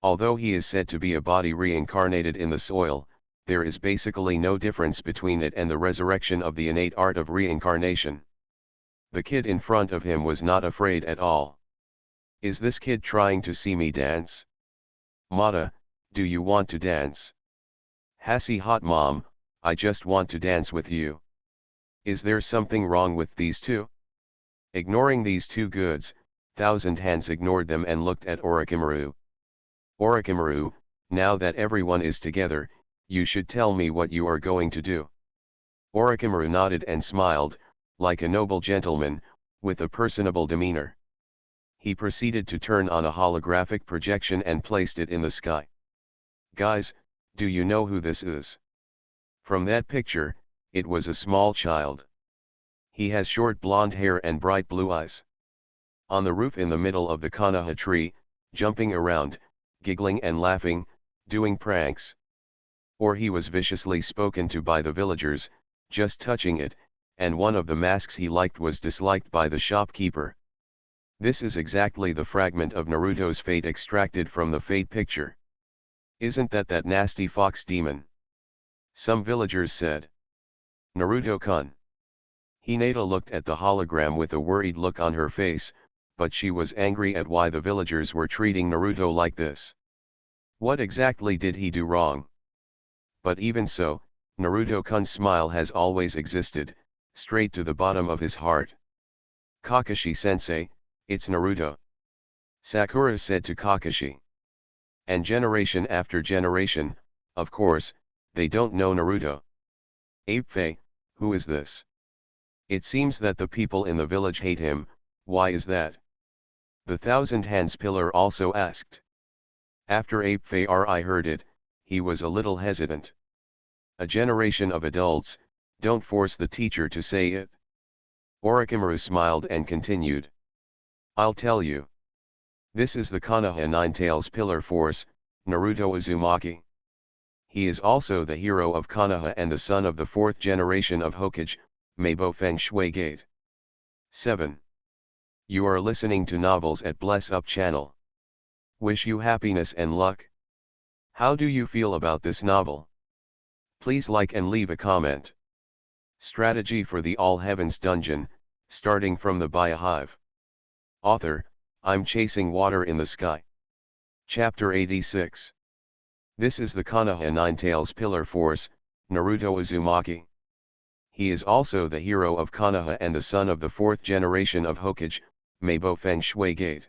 Although he is said to be a body reincarnated in the soil, there is basically no difference between it and the resurrection of the innate art of reincarnation. The kid in front of him was not afraid at all. Is this kid trying to see me dance? Mata, do you want to dance? Hassie hot mom, I just want to dance with you. Is there something wrong with these two? Ignoring these two goods, Thousand Hands ignored them and looked at Orochimaru. Orochimaru, now that everyone is together, you should tell me what you are going to do. Orochimaru nodded and smiled, like a noble gentleman, with a personable demeanor. He proceeded to turn on a holographic projection and placed it in the sky. Guys, do you know who this is? From that picture, it was a small child. He has short blonde hair and bright blue eyes. On the roof in the middle of the Konoha tree, jumping around, giggling and laughing, doing pranks. Or he was viciously spoken to by the villagers, just touching it, and one of the masks he liked was disliked by the shopkeeper. This is exactly the fragment of Naruto's fate extracted from the fate picture. Isn't that nasty fox demon? Some villagers said. Naruto-kun. Hinata looked at the hologram with a worried look on her face, but she was angry at why the villagers were treating Naruto like this. What exactly did he do wrong? But even so, Naruto-kun's smile has always existed, straight to the bottom of his heart. Kakashi-sensei, it's Naruto. Sakura said to Kakashi. And generation after generation, of course, they don't know Naruto. Apefei, who is this? It seems that the people in the village hate him, why is that? The Thousand Hands Pillar also asked. After Apefei heard it, he was a little hesitant. A generation of adults, don't force the teacher to say it. Orochimaru smiled and continued. I'll tell you. This is the Konoha Nine-Tails Pillar Force, Naruto Uzumaki. He is also the hero of Konoha and the son of the fourth generation of Hokage, Meibo Feng Shui Gate. 7. You are listening to Novels at Bless Up channel. Wish you happiness and luck. How do you feel about this novel? Please like and leave a comment. Strategy for the All Heavens Dungeon, starting from the Biohive. Author, I'm chasing water in the sky. Chapter 86. This is the Konoha Nine-Tails Pillar Force, Naruto Uzumaki. He is also the hero of Konoha and the son of the fourth generation of Hokage, Meibo Feng Shui Gate.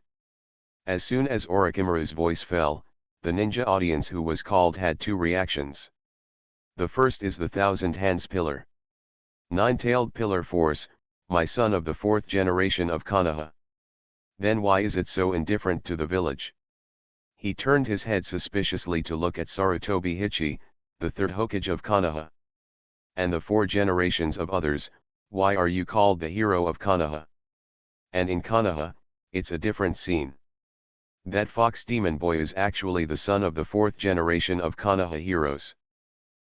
As soon as Orochimaru's voice fell, the ninja audience who was called had two reactions. The first is the Thousand Hands Pillar. Nine-Tailed Pillar Force, my son of the fourth generation of Konoha. Then why is it so indifferent to the village? He turned his head suspiciously to look at Sarutobi Hichi, the third Hokage of Konoha. And the four generations of others, why are you called the hero of Konoha? And in Konoha, it's a different scene. That fox demon boy is actually the son of the fourth generation of Konoha heroes.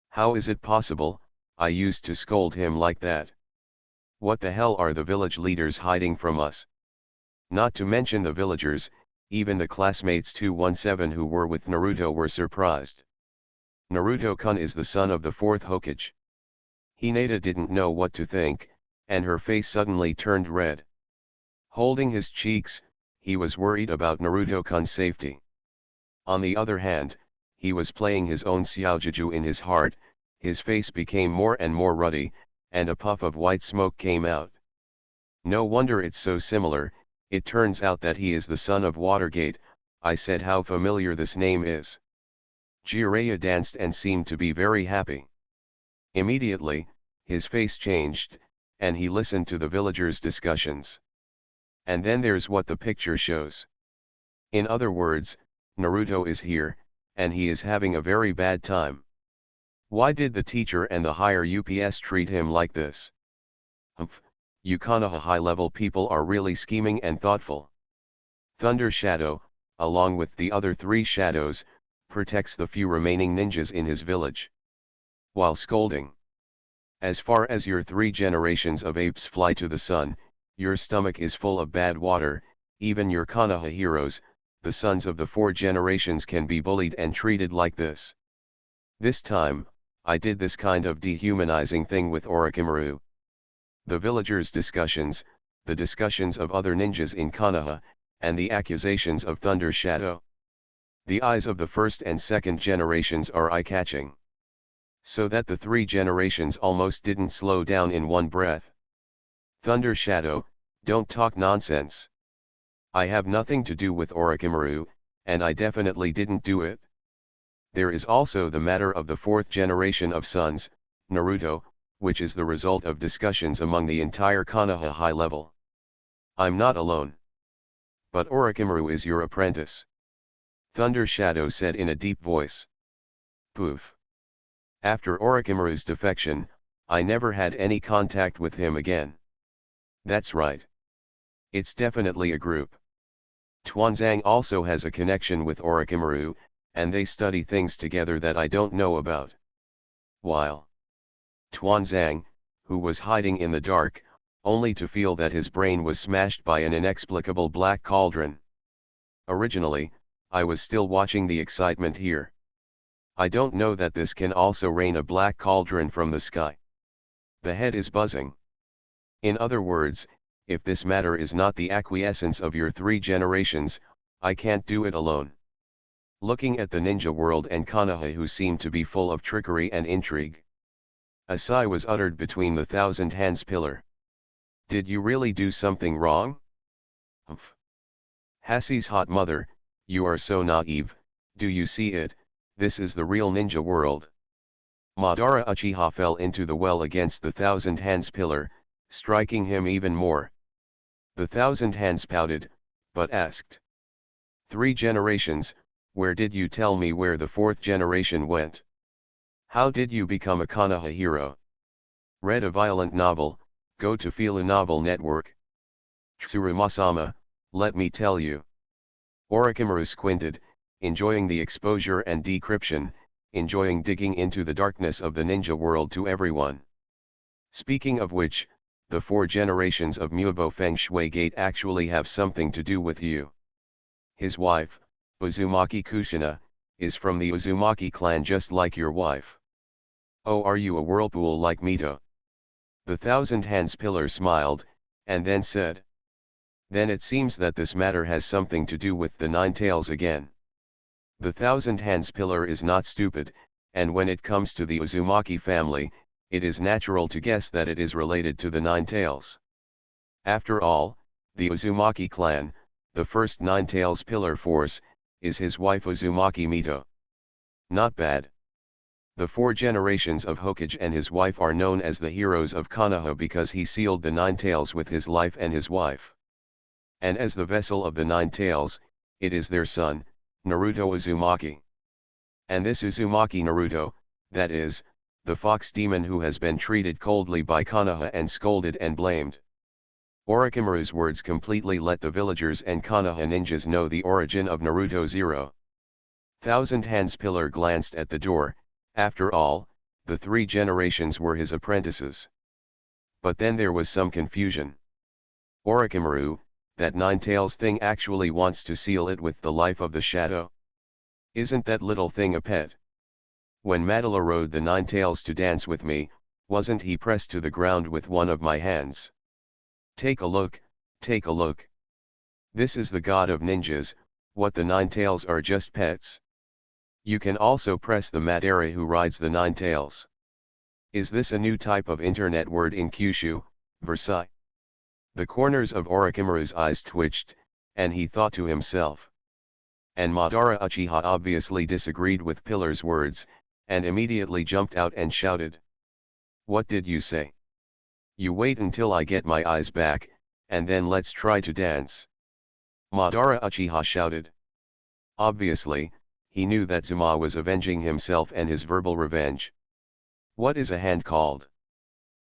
How is it possible? I used to scold him like that. What the hell are the village leaders hiding from us? Not to mention the villagers, even the classmates 217 who were with Naruto were surprised. Naruto-kun is the son of the fourth Hokage. Hinata didn't know what to think, and her face suddenly turned red. Holding his cheeks, he was worried about Naruto-kun's safety. On the other hand, he was playing his own Xiaojuju in his heart, his face became more and more ruddy, and a puff of white smoke came out. No wonder it's so similar, it turns out that he is the son of Watergate. I said how familiar this name is. Jiraiya danced and seemed to be very happy. Immediately, his face changed, and he listened to the villagers' discussions. And then there's what the picture shows. In other words, Naruto is here, and he is having a very bad time. Why did the teacher and the higher UPS treat him like this? Humph, you Konoha high-level people are really scheming and thoughtful. Thunder Shadow, along with the other 3 shadows, protects the few remaining ninjas in his village. While scolding. As far as your 3 generations of apes fly to the sun, your stomach is full of bad water. Even your Konoha heroes, the sons of the 4 generations, can be bullied and treated like this. This time, I did this kind of dehumanizing thing with Orochimaru. The villagers' discussions, the discussions of other ninjas in Konoha, and the accusations of Thunder Shadow. The eyes of the 1st and 2nd generations are eye-catching. So that the 3 generations almost didn't slow down in one breath. Thunder Shadow, don't talk nonsense. I have nothing to do with Orochimaru, and I definitely didn't do it. There is also the matter of the 4th generation of sons, Naruto, which is the result of discussions among the entire Konoha high level. I'm not alone. But Orochimaru is your apprentice. Thunder Shadow said in a deep voice. Poof. After Orochimaru's defection, I never had any contact with him again. That's right. It's definitely a group. Tuanzang also has a connection with Orochimaru, and they study things together that I don't know about. While Tuanzang, who was hiding in the dark, only to feel that his brain was smashed by an inexplicable black cauldron. Originally, I was still watching the excitement here. I don't know that this can also rain a black cauldron from the sky. The head is buzzing. In other words, if this matter is not the acquiescence of your 3 generations, I can't do it alone. Looking at the ninja world and Konoha, who seem to be full of trickery and intrigue. A sigh was uttered between the 1,000 hands pillar. Did you really do something wrong? Humph. Hassie's hot mother, you are so naive, do you see it? This is the real ninja world. Madara Uchiha fell into the well against the 1,000 hands pillar, striking him even more. The 1,000 hands pouted, but asked. 3 generations, where did you tell me where the 4th generation went? How did you become a Konoha hero? Read a violent novel, go to Fila Novel Network. Tsurumasama, let me tell you. Orochimaru squinted, enjoying the exposure and decryption, enjoying digging into the darkness of the ninja world to everyone. Speaking of which, the 4 generations of Muobo Feng Shui Gate actually have something to do with you. His wife, Uzumaki Kushina, is from the Uzumaki clan just like your wife. Oh, are you a whirlpool like Mito? The 1,000 hands pillar smiled, and then said. Then it seems that this matter has something to do with the 9 tails again. The 1,000 hands pillar is not stupid, and when it comes to the Uzumaki family, it is natural to guess that it is related to the 9 tails. After all, the Uzumaki clan, the first 9 tails pillar force, is his wife Uzumaki Mito. Not bad. The 4 generations of Hokage and his wife are known as the heroes of Konoha because he sealed the 9 tails with his life and his wife. And as the vessel of the 9 tails, it is their son, Naruto Uzumaki. And this Uzumaki Naruto, that is, the fox demon who has been treated coldly by Konoha and scolded and blamed. Orochimaru's words completely let the villagers and Konoha ninjas know the origin of Naruto Zero. 1,000 hands pillar glanced at the door. After all, the 3 generations were his apprentices. But then there was some confusion. Orochimaru, that 9 tails thing actually wants to seal it with the life of the shadow? Isn't that little thing a pet? When Madala rode the 9 tails to dance with me, wasn't he pressed to the ground with one of my hands? Take a look, take a look. This is the god of ninjas, what the 9 tails are just pets. You can also press the Madara who rides the 9 tails. Is this a new type of internet word in Kyushu, Versailles? The corners of Orochimaru's eyes twitched, and he thought to himself. And Madara Uchiha obviously disagreed with Pillar's words, and immediately jumped out and shouted. "What did you say? You wait until I get my eyes back, and then let's try to dance." Madara Uchiha shouted. Obviously, he knew that Zuma was avenging himself and his verbal revenge. What is a hand called?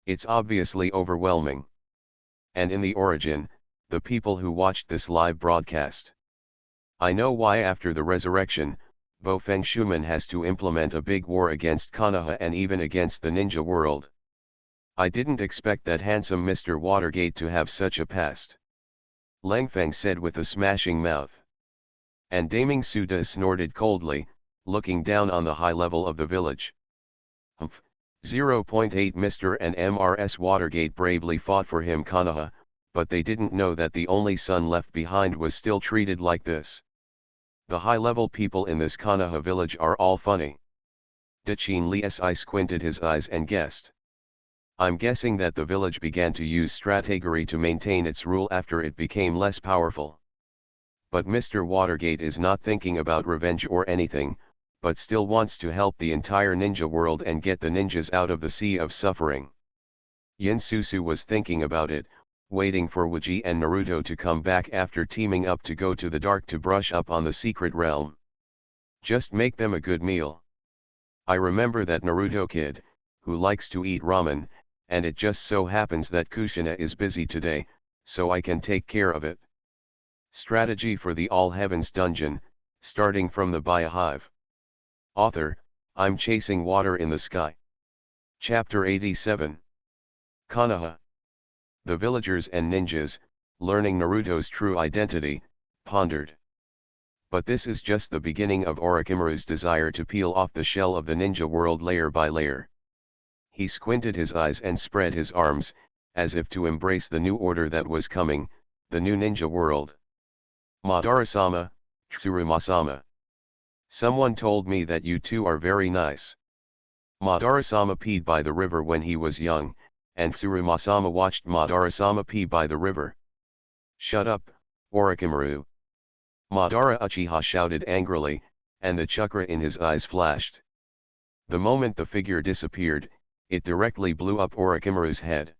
It's obviously overwhelming. And in the origin, the people who watched this live broadcast. I know why after the resurrection, Bo Feng Shuman has to implement a big war against Konoha and even against the ninja world. I didn't expect that handsome Mr. Watergate to have such a past. Lang Feng said with a smashing mouth. And Daming Suda snorted coldly, looking down on the high level of the village. Humph, 0.8 Mr. and Mrs. Watergate bravely fought for him Konoha, but they didn't know that the only son left behind was still treated like this. The high-level people in this Konoha village are all funny. Dachin Li Si squinted his eyes and guessed. I'm guessing that the village began to use strategery to maintain its rule after it became less powerful. But Mr. Watergate is not thinking about revenge or anything, but still wants to help the entire ninja world and get the ninjas out of the sea of suffering. Yin Susu was thinking about it, waiting for Waji and Naruto to come back after teaming up to go to the dark to brush up on the secret realm. Just make them a good meal. I remember that Naruto kid, who likes to eat ramen, and it just so happens that Kushina is busy today, so I can take care of it. Strategy for the All Heavens Dungeon, starting from the Biohive. Author, I'm Chasing Water in the Sky. Chapter 87. Konoha. The villagers and ninjas, learning Naruto's true identity, pondered. But this is just the beginning of Orochimaru's desire to peel off the shell of the ninja world layer by layer. He squinted his eyes and spread his arms, as if to embrace the new order that was coming, the new ninja world. Madara-sama, Tsuruma-sama. Someone told me that you two are very nice. Madara-sama peed by the river when he was young, and Tsuruma-sama watched Madara-sama pee by the river. Shut up, Orochimaru. Madara Uchiha shouted angrily, and the chakra in his eyes flashed. The moment the figure disappeared, it directly blew up Orochimaru's head.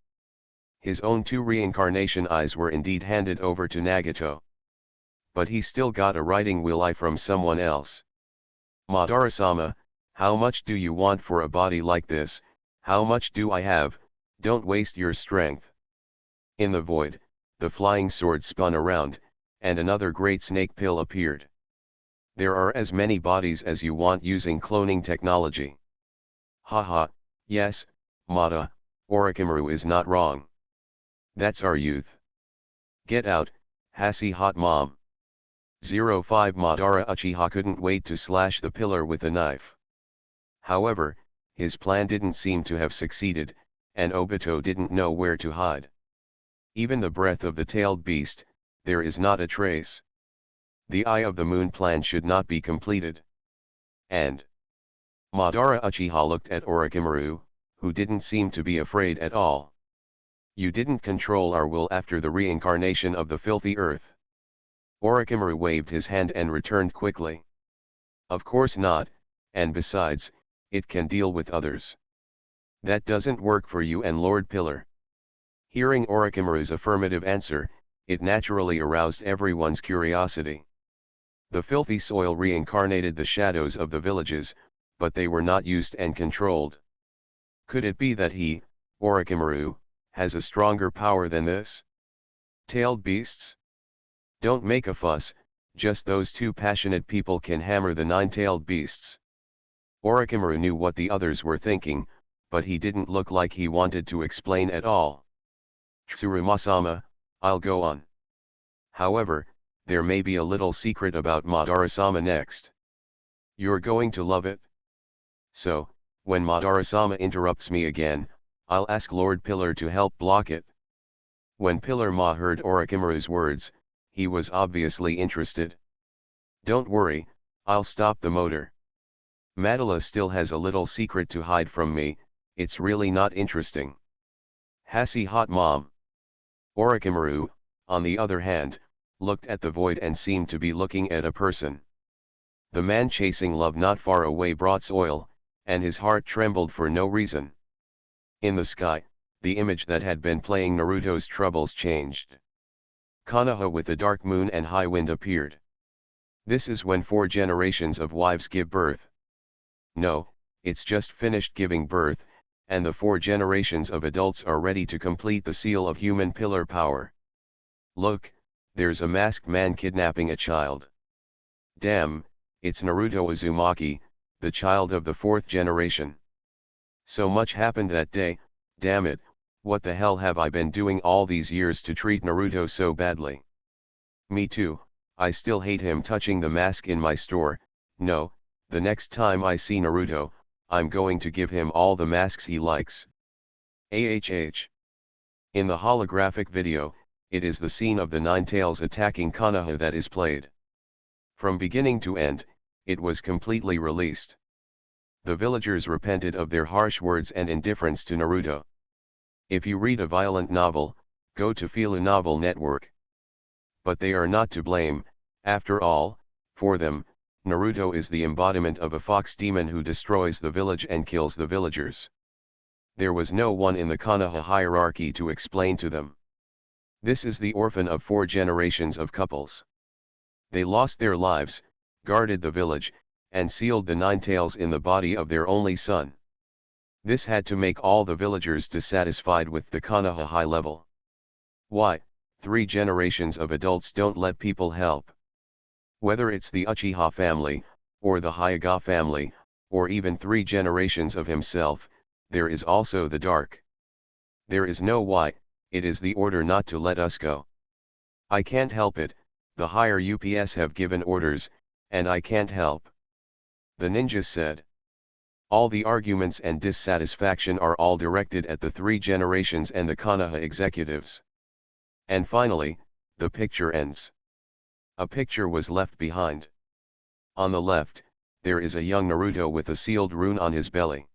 His own two reincarnation eyes were indeed handed over to Nagato. But he still got a riding wheel eye from someone else. Madara-sama, how much do you want for a body like this? How much do I have? Don't waste your strength. In the void, the flying sword spun around, and another great snake pill appeared. There are as many bodies as you want using cloning technology. Haha, yes, Mada, Orochimaru is not wrong. That's our youth. Get out, Hassie hot mom. 05 Madara Uchiha couldn't wait to slash the pillar with a knife. However, his plan didn't seem to have succeeded, and Obito didn't know where to hide. Even the breath of the tailed beast, there is not a trace. The Eye of the Moon plan should not be completed. And Madara Uchiha looked at Orochimaru, who didn't seem to be afraid at all. You didn't control our will after the reincarnation of the filthy earth. Orochimaru waved his hand and returned quickly. Of course not, and besides, it can deal with others. That doesn't work for you and Lord Pillar. Hearing Orochimaru's affirmative answer, it naturally aroused everyone's curiosity. The filthy soil reincarnated the shadows of the villages, but they were not used and controlled. Could it be that he, Orochimaru, has a stronger power than this? Tailed beasts? Don't make a fuss, just those two passionate people can hammer the nine-tailed beasts. Orochimaru knew what the others were thinking, but he didn't look like he wanted to explain at all. Tsuruma-sama, I'll go on. However, there may be a little secret about Madara-sama next. You're going to love it. So, when Madara-sama interrupts me again, I'll ask Lord Pillar to help block it. When Pillar Ma heard Orochimaru's words, he was obviously interested. Don't worry, I'll stop the motor. Madala still has a little secret to hide from me, it's really not interesting. Hassie hot mom. Orochimaru, on the other hand, looked at the void and seemed to be looking at a person. The man chasing love not far away brought oil, and his heart trembled for no reason. In the sky, the image that had been playing Naruto's troubles changed. Konoha with a dark moon and high wind appeared. This is when 4 generations of wives give birth. No, it's just finished giving birth, and the 4 generations of adults are ready to complete the seal of human pillar power. Look, there's a masked man kidnapping a child. Damn, it's Naruto Uzumaki, the child of the 4th generation. So much happened that day. Damn it, what the hell have I been doing all these years to treat Naruto so badly? Me too, I still hate him touching the mask in my store. No, the next time I see Naruto, I'm going to give him all the masks he likes. AHH. In the holographic video, it is the scene of the Nine Tails attacking Konoha that is played. From beginning to end, it was completely released. The villagers repented of their harsh words and indifference to Naruto. If you read a violent novel, go to Fila Novel Network. But they are not to blame, after all, for them, Naruto is the embodiment of a fox demon who destroys the village and kills the villagers. There was no one in the Konoha hierarchy to explain to them. This is the orphan of 4 generations of couples. They lost their lives, guarded the village, and sealed the 9 tails in the body of their only son. This had to make all the villagers dissatisfied with the Konoha high level. Why, 3 generations of adults don't let people help. Whether it's the Uchiha family, or the Hyuga family, or even 3 generations of himself, there is also the dark. There is no why, it is the order not to let us go. I can't help it, the higher UPS have given orders, and I can't help. The ninjas said. All the arguments and dissatisfaction are all directed at the 3 generations and the Konoha executives. And finally, the picture ends. A picture was left behind. On the left, there is a young Naruto with a sealed rune on his belly.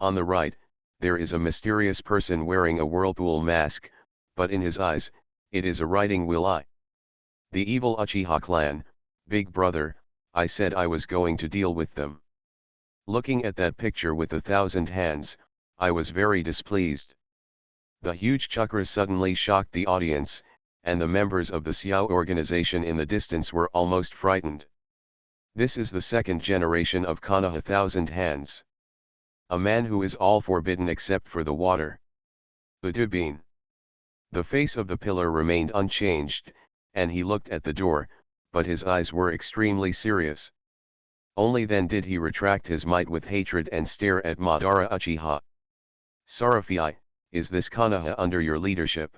On the right, there is a mysterious person wearing a whirlpool mask, but in his eyes, it is a writing will I. The evil Uchiha clan, big brother, I said I was going to deal with them. Looking at that picture with 1,000 hands, I was very displeased. The huge chakra suddenly shocked the audience, and the members of the Xiao organization in the distance were almost frightened. This is the 2nd generation of Konoha 1,000 hands. A man who is all forbidden except for the water. Udubin. The face of the pillar remained unchanged, and he looked at the door, but his eyes were extremely serious. Only then did he retract his might with hatred and stare at Madara Uchiha. Sci-fi, is this Konoha under your leadership?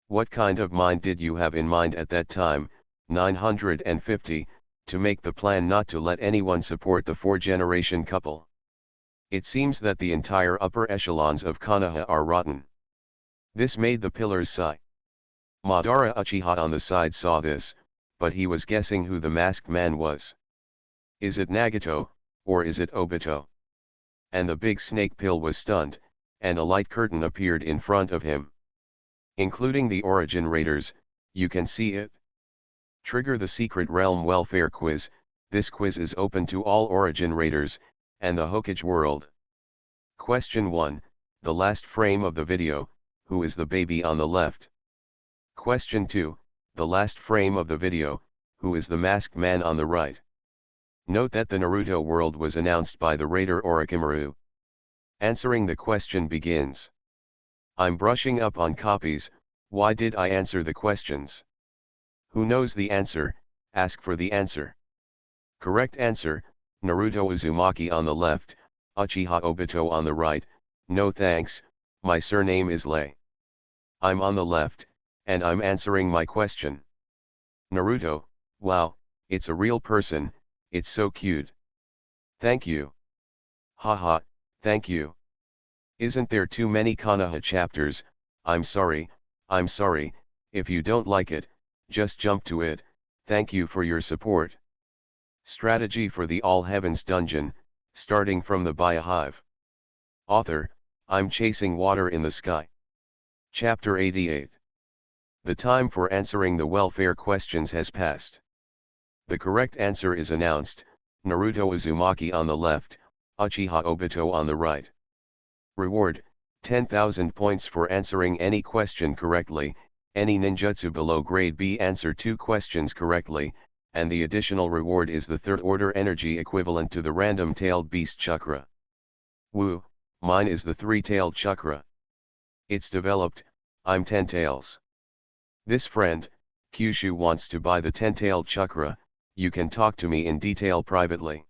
What kind of mind did you have in mind at that time, 950, to make the plan not to let anyone support the 4-generation couple? It seems that the entire upper echelons of Konoha are rotten. This made the pillars sigh. Madara Uchiha on the side saw this, but he was guessing who the masked man was. Is it Nagato, or is it Obito? And the big snake pill was stunned, and a light curtain appeared in front of him. Including the Origin Raiders, you can see it. Trigger the Secret Realm Welfare Quiz. This quiz is open to all Origin Raiders, and the Hokage world. Question 1, the last frame of the video, who is the baby on the left? Question 2, the last frame of the video, who is the masked man on the right? Note that the Naruto world was announced by the raider Orochimaru. Answering the question begins. I'm brushing up on copies. Why did I answer the questions? Who knows the answer? Ask for the answer. Correct answer, Naruto Uzumaki on the left, Uchiha Obito on the right. No thanks, my surname is Lei. I'm on the left, and I'm answering my question. Naruto, wow, it's a real person, it's so cute. Thank you. Haha, thank you. Isn't there too many Konoha chapters? I'm sorry, if you don't like it, just jump to it. Thank you for your support. Strategy for the All Heavens Dungeon, starting from the Biohive. Author, I'm chasing water in the sky. Chapter 88. The time for answering the welfare questions has passed. The correct answer is announced: Naruto Uzumaki on the left, Uchiha Obito on the right. Reward: 10,000 points for answering any question correctly. Any ninjutsu below grade B answer 2 questions correctly, and the additional reward is the third order energy equivalent to the random tailed beast chakra. Woo, mine is the 3-tailed chakra. It's developed, I'm 10 tails. This friend, Kyushu, wants to buy the 10-tailed chakra. You can talk to me in detail privately.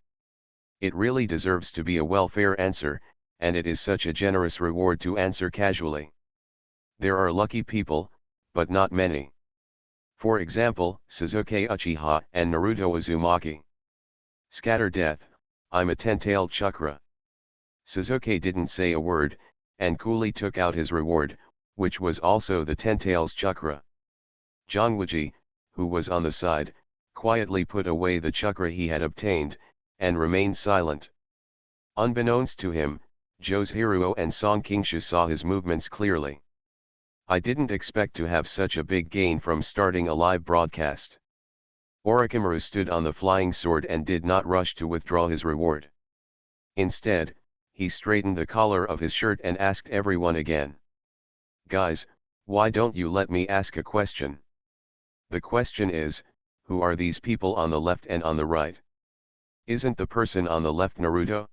It really deserves to be a welfare answer, and it is such a generous reward to answer casually. There are lucky people, but not many. For example, Sasuke Uchiha and Naruto Uzumaki. Scatter death, I'm a 10-tailed chakra. Sasuke didn't say a word, and coolly took out his reward, which was also the 10 tails chakra. Jongwuji, who was on the side, quietly put away the chakra he had obtained, and remained silent. Unbeknownst to him, Joe's Hiruo and Song Kingshu saw his movements clearly. I didn't expect to have such a big gain from starting a live broadcast. Orochimaru stood on the flying sword and did not rush to withdraw his reward. Instead, he straightened the collar of his shirt and asked everyone again. Guys, why don't you let me ask a question? The question is, who are these people on the left and on the right? Isn't the person on the left Naruto?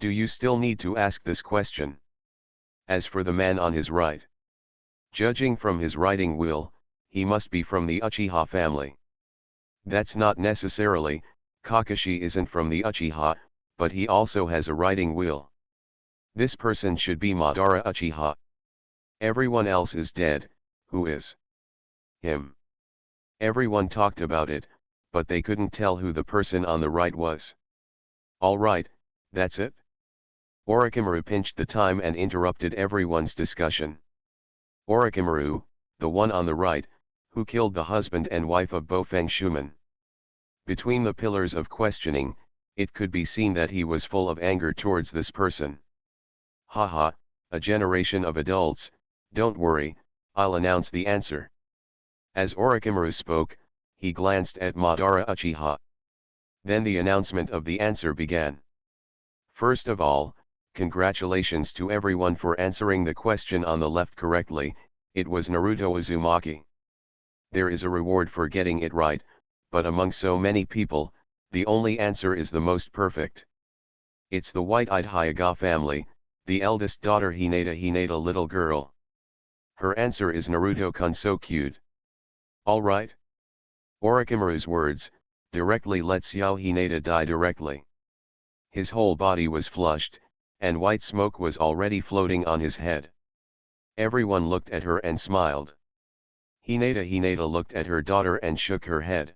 Do you still need to ask this question? As for the man on his right, judging from his writing wheel, he must be from the Uchiha family. That's not necessarily, Kakashi isn't from the Uchiha, but he also has a writing wheel. This person should be Madara Uchiha. Everyone else is dead. Who is? Him. Everyone talked about it, but they couldn't tell who the person on the right was. Alright, that's it? Orochimaru pinched the time and interrupted everyone's discussion. Orochimaru, the one on the right, who killed the husband and wife of Bofeng Shuman. Between the pillars of questioning, it could be seen that he was full of anger towards this person. Haha, a generation of adults, don't worry, I'll announce the answer. As Orochimaru spoke, he glanced at Madara Uchiha. Then the announcement of the answer began. First of all, congratulations to everyone for answering the question on the left correctly. It was Naruto Uzumaki. There is a reward for getting it right, but among so many people, the only answer is the most perfect. It's the white-eyed Hyuga family, the eldest daughter Hinata little girl. Her answer is Naruto-kun, so cute. Alright? Orochimaru's words directly let Xiao Hinata die directly. His whole body was flushed, and white smoke was already floating on his head. Everyone looked at her and smiled. Hinata looked at her daughter and shook her head.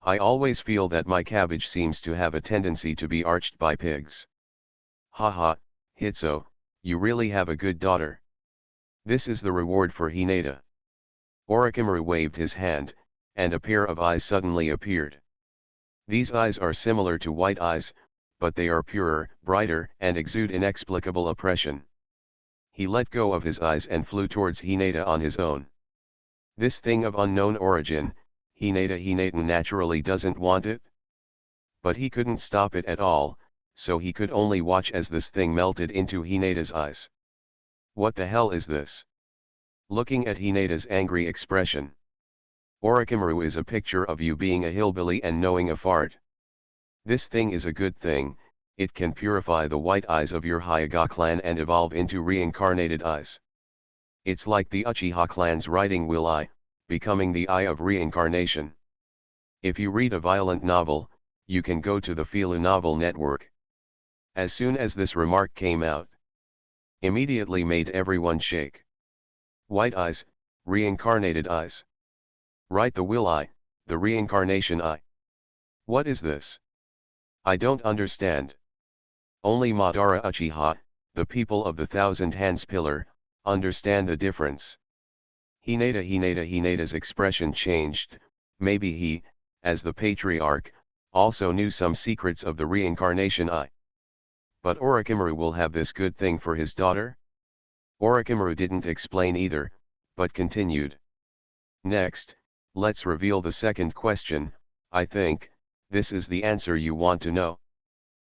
I always feel that my cabbage seems to have a tendency to be arched by pigs. Haha, Hitso, you really have a good daughter. This is the reward for Hinata. Orochimaru waved his hand, and a pair of eyes suddenly appeared. These eyes are similar to white eyes, but they are purer, brighter, and exude inexplicable oppression. He let go of his eyes and flew towards Hinata on his own. This thing of unknown origin, Hinata naturally doesn't want it. But he couldn't stop it at all, so he could only watch as this thing melted into Hinata's eyes. What the hell is this? Looking at Hinata's angry expression. Orochimaru is a picture of you being a hillbilly and knowing a fart. This thing is a good thing, it can purify the white eyes of your Hyuga clan and evolve into reincarnated eyes. It's like the Uchiha clan's writing wheel eye, becoming the eye of reincarnation. If you read a violent novel, you can go to the Filu Novel Network. As soon as this remark came out, immediately made everyone shake. White eyes, reincarnated eyes. Right, the will eye, the reincarnation eye. What is this? I don't understand. Only Madara Uchiha, the people of the Thousand Hands Pillar, understand the difference. Hinata's expression changed. Maybe he, as the patriarch, also knew some secrets of the reincarnation eye. But Orochimaru will have this good thing for his daughter? Orochimaru didn't explain either, but continued. Next, let's reveal the second question. I think this is the answer you want to know.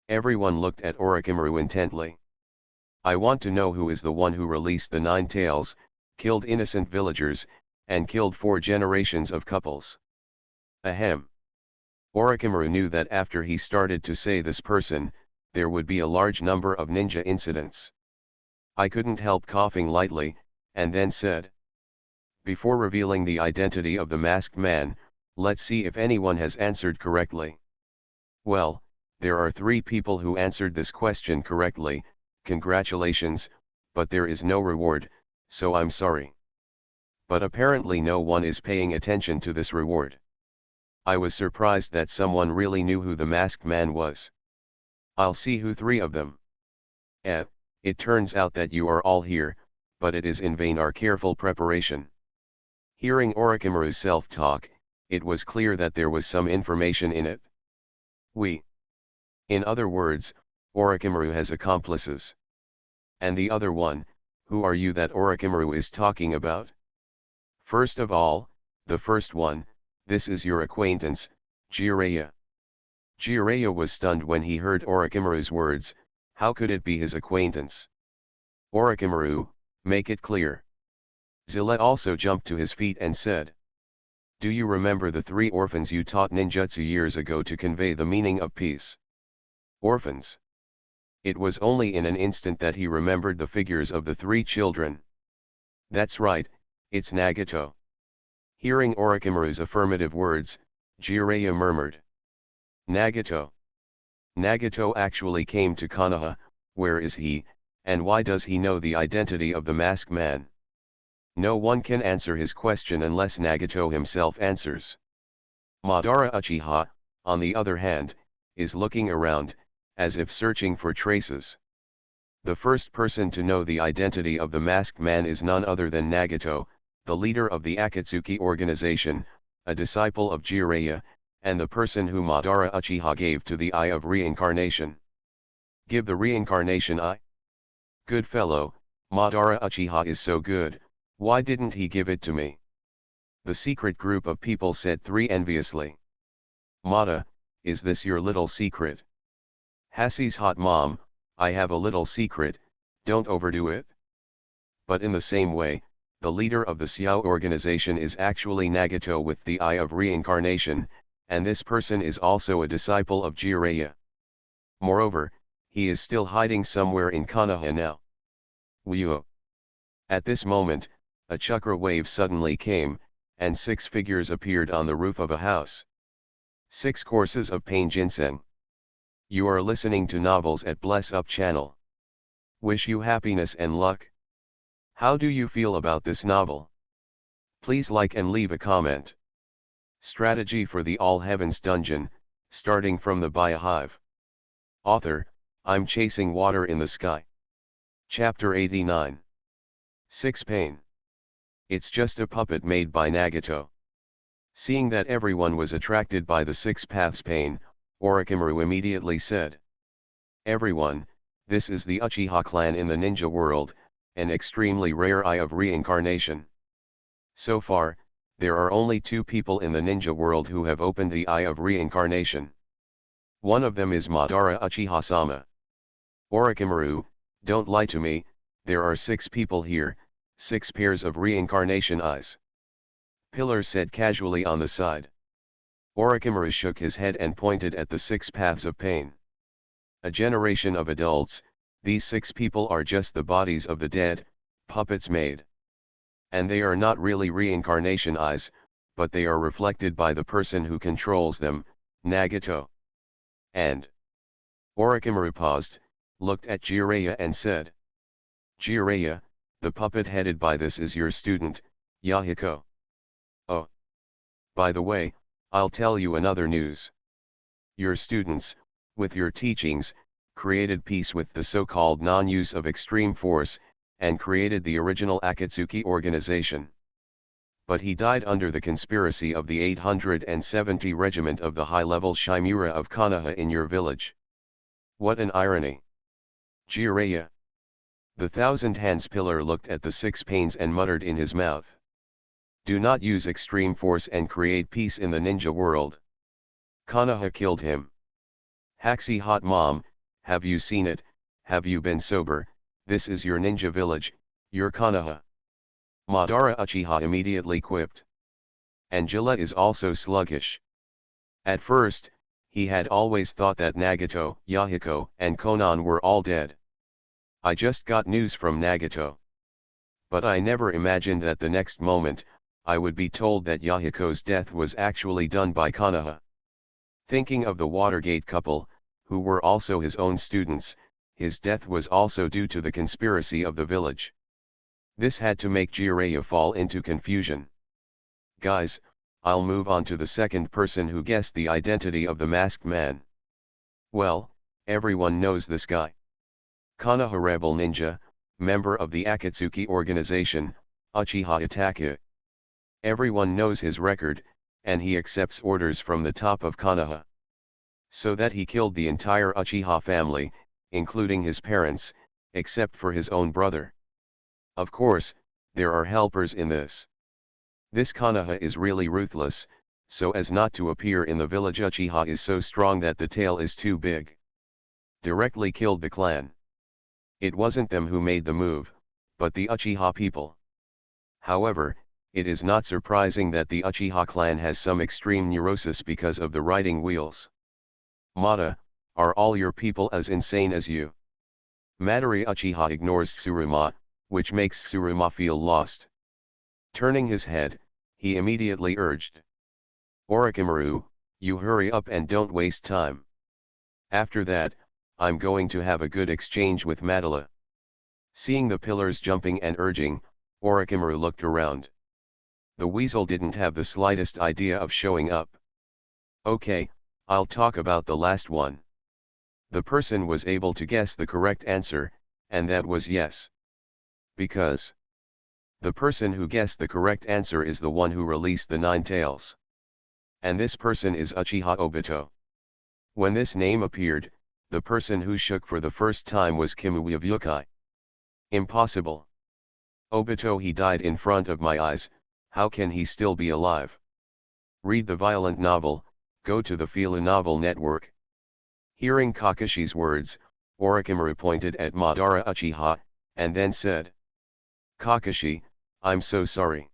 Everyone looked at Orochimaru intently. I want to know who is the one who released the 9 tails, killed innocent villagers, and killed 4 generations of couples. Ahem. Orochimaru knew that after he started to say this person, there would be a large number of ninja incidents. I couldn't help coughing lightly, and then said, before revealing the identity of the masked man, let's see if anyone has answered correctly. Well, there are 3 people who answered this question correctly. Congratulations, but there is no reward, so I'm sorry. But apparently no one is paying attention to this reward. I was surprised that someone really knew who the masked man was. I'll see who 3 of them. It turns out that you are all here, but it is in vain our careful preparation. Hearing Orochimaru's self-talk, it was clear that there was some information in it. In other words, Orochimaru has accomplices. And the other one, who are you that Orochimaru is talking about? First of all, the first one, this is your acquaintance, Jiraiya. Jiraiya was stunned when he heard Orochimaru's words. How could it be his acquaintance? Orochimaru, make it clear. Zilla also jumped to his feet and said, do you remember the 3 orphans you taught ninjutsu years ago to convey the meaning of peace? Orphans. It was only in an instant that he remembered the figures of the 3 children. That's right, it's Nagato. Hearing Orochimaru's affirmative words, Jiraiya murmured. Nagato. Nagato actually came to Konoha. Where is he, and why does he know the identity of the masked man? No one can answer his question unless Nagato himself answers. Madara Uchiha, on the other hand, is looking around, as if searching for traces. The first person to know the identity of the masked man is none other than Nagato, the leader of the Akatsuki organization, a disciple of Jiraiya, and the person who Madara Uchiha gave to the Eye of Reincarnation. Give the reincarnation eye? Good fellow, Madara Uchiha is so good, why didn't he give it to me? The secret group of people said 3 enviously. Mada, is this your little secret? Hassie's hot mom, I have a little secret, don't overdo it. But in the same way, the leader of the Xiao organization is actually Nagato with the Eye of Reincarnation, and this person is also a disciple of Jiraiya. Moreover, he is still hiding somewhere in Konoha now. Wyo. At this moment, a chakra wave suddenly came, and 6 figures appeared on the roof of a house. 6 courses of pain ginseng. You are listening to novels at Bless Up channel. Wish you happiness and luck. How do you feel about this novel? Please like and leave a comment. Strategy for the All Heavens Dungeon, starting from the Biohive. Author, I'm chasing water in the sky. Chapter 89. 6 Pain. It's just a puppet made by Nagato. Seeing that everyone was attracted by the 6 paths pain, Orochimaru immediately said. Everyone, this is the Uchiha clan in the ninja world, an extremely rare Eye of Reincarnation. So far, there are only 2 people in the ninja world who have opened the Eye of Reincarnation. One of them is Madara Uchiha-sama. Orochimaru, don't lie to me, there are 6 people here, 6 pairs of reincarnation eyes. Pillar said casually on the side. Orochimaru shook his head and pointed at the 6 paths of pain. A generation of adults, these 6 people are just the bodies of the dead, puppets made. And they are not really reincarnation eyes, but they are reflected by the person who controls them, Nagato. And Orochimaru paused, looked at Jiraiya and said. Jiraiya, the puppet headed by this is your student, Yahiko. Oh. By the way, I'll tell you another news. Your students, with your teachings, created peace with the so-called non-use of extreme force, and created the original Akatsuki organization. But he died under the conspiracy of the 870 Regiment of the high-level Shimura of Konoha in your village. What an irony. Jiraiya. The Thousand Hands Pillar looked at the 6 pains and muttered in his mouth. Do not use extreme force and create peace in the ninja world. Konoha killed him. Haxi hot mom, have you seen it? Have you been sober? This is your ninja village, your Konoha. Madara Uchiha immediately quipped. Angela is also sluggish. At first, he had always thought that Nagato, Yahiko, and Konan were all dead. I just got news from Nagato. But I never imagined that the next moment, I would be told that Yahiko's death was actually done by Konoha. Thinking of the Watergate couple, who were also his own students, his death was also due to the conspiracy of the village. This had to make Jiraiya fall into confusion. Guys, I'll move on to the second person who guessed the identity of the masked man. Well, everyone knows this guy. Konoha Rebel Ninja, member of the Akatsuki organization, Uchiha Itachi. Everyone knows his record, and he accepts orders from the top of Konoha. So that he killed the entire Uchiha family, including his parents, except for his own brother. Of course, there are helpers in this. This Konoha is really ruthless, so as not to appear in the village. Uchiha is so strong that the tail is too big. Directly killed the clan. It wasn't them who made the move, but the Uchiha people. However, it is not surprising that the Uchiha clan has some extreme neurosis because of the riding wheels. Mata, are all your people as insane as you? Madara Uchiha ignores Tsuruma, which makes Tsuruma feel lost. Turning his head, he immediately urged. Orochimaru, you hurry up and don't waste time. After that, I'm going to have a good exchange with Madara. Seeing the pillars jumping and urging, Orochimaru looked around. The weasel didn't have the slightest idea of showing up. Okay, I'll talk about the last one. The person was able to guess the correct answer, and that was yes. Because the person who guessed the correct answer is the one who released the 9 tails. And this person is Uchiha Obito. When this name appeared, the person who shook for the first time was Kimui of Yukai. Impossible. Obito, he died in front of my eyes, how can he still be alive? Read the violent novel, go to the Fila Novel Network. Hearing Kakashi's words, Orochimaru pointed at Madara Uchiha, and then said. Kakashi, I'm so sorry.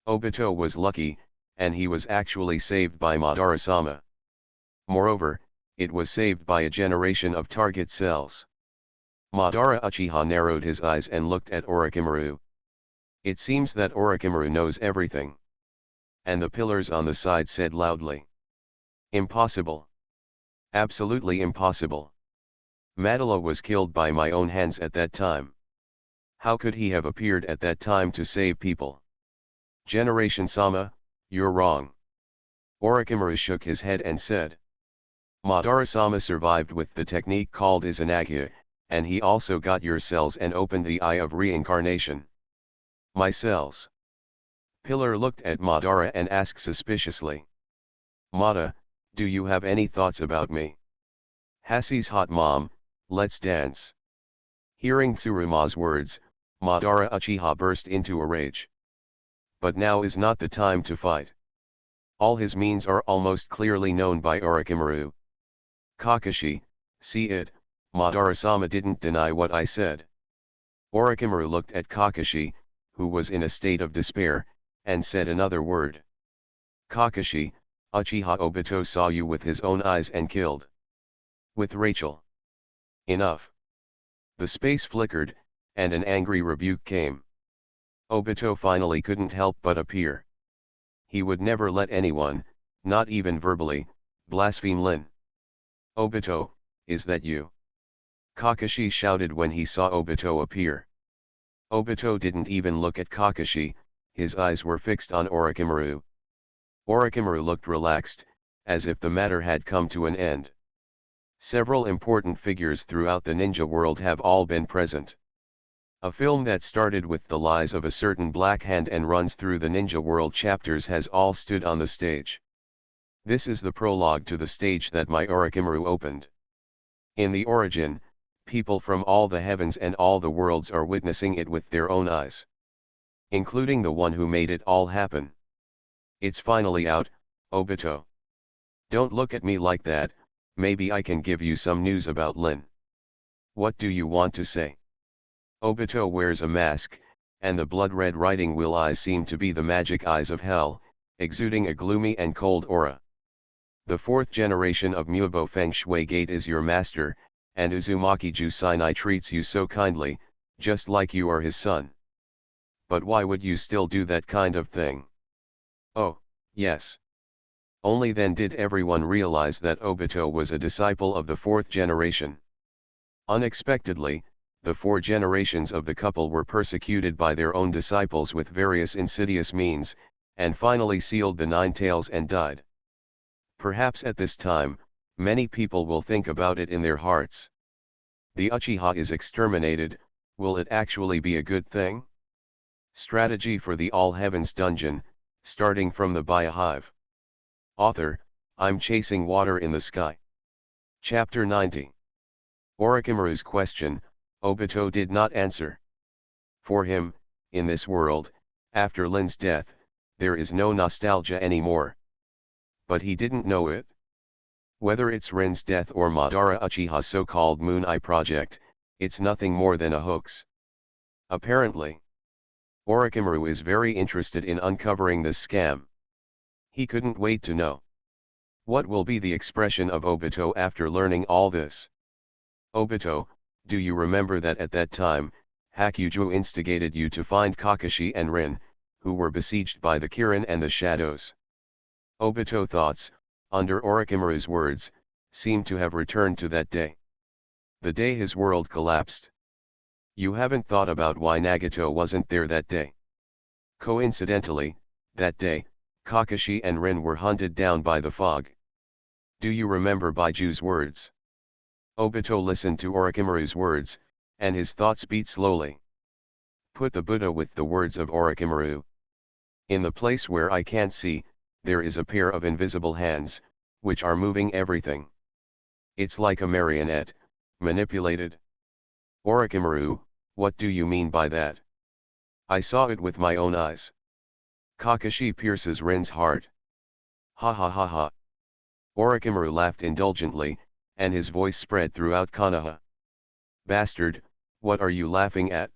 Obito was lucky, and he was actually saved by Madara-sama. Moreover, it was saved by a generation of target cells. Madara Uchiha narrowed his eyes and looked at Orochimaru. It seems that Orochimaru knows everything. And the pillars on the side said loudly. Impossible. Absolutely impossible. Madara was killed by my own hands at that time. How could he have appeared at that time to save people? Generation Sama, you're wrong. Orochimaru shook his head and said. Madara-sama survived with the technique called Izanagi, and he also got your cells and opened the eye of reincarnation. My cells. Pillar looked at Madara and asked suspiciously. Mata, do you have any thoughts about me? Hassi's hot mom, let's dance. Hearing Tsuruma's words, Madara Uchiha burst into a rage. But now is not the time to fight. All his means are almost clearly known by Orochimaru. Kakashi, see it, Madara-sama didn't deny what I said. Orochimaru looked at Kakashi, who was in a state of despair, and said another word. Kakashi, Uchiha Obito saw you with his own eyes and killed. With Rachel. Enough. The space flickered, and an angry rebuke came. Obito finally couldn't help but appear. He would never let anyone, not even verbally, blaspheme Lin. Obito, is that you? Kakashi shouted when he saw Obito appear. Obito didn't even look at Kakashi, his eyes were fixed on Orochimaru. Orochimaru looked relaxed, as if the matter had come to an end. Several important figures throughout the ninja world have all been present. A film that started with the lies of a certain Black Hand and runs through the ninja world chapters has all stood on the stage. This is the prologue to the stage that my Orochimaru opened. In the origin, people from all the heavens and all the worlds are witnessing it with their own eyes. including the one who made it all happen. It's finally out, Obito. Don't look at me like that, maybe I can give you some news about Lin. What do you want to say? Obito wears a mask, and the blood-red riding wheel eyes seem to be the magic eyes of hell, exuding a gloomy and cold aura. The fourth generation of Muobo Feng Shui Gate is your master, and Uzumaki Jusainai treats you so kindly, just like you are his son. But why would you still do that kind of thing? Oh, yes. Only then did everyone realize that Obito was a disciple of the fourth generation. Unexpectedly, the 4 generations of the couple were persecuted by their own disciples with various insidious means, and finally sealed the 9 tails and died. Perhaps at this time, many people will think about it in their hearts. The Uchiha is exterminated, will it actually be a good thing? Strategy for the All Heavens Dungeon, starting from the Biohive. Author, I'm chasing water in the sky. Chapter 90. Orochimaru's question, Obito did not answer. For him, in this world, after Lin's death, there is no nostalgia anymore. But he didn't know it. Whether it's Rin's death or Madara Uchiha's so-called Moon Eye project, it's nothing more than a hoax. Apparently, Orochimaru is very interested in uncovering this scam. He couldn't wait to know. What will be the expression of Obito after learning all this? Obito, do you remember that at that time, Hakuju instigated you to find Kakashi and Rin, who were besieged by the Kirin and the Shadows? Obito thoughts, under Orochimaru's words, seemed to have returned to that day. The day his world collapsed. You haven't thought about why Nagato wasn't there that day. Coincidentally, that day, Kakashi and Rin were hunted down by the fog. Do you remember Baiju's words? Obito listened to Orochimaru's words, and his thoughts beat slowly. Put the Buddha with the words of Orochimaru. In the place where I can't see, there is a pair of invisible hands, which are moving everything. It's like a marionette, manipulated. Orochimaru, what do you mean by that? I saw it with my own eyes. Kakashi pierces Rin's heart. Ha ha ha ha. Orochimaru laughed indulgently, and his voice spread throughout Konoha. Bastard, what are you laughing at?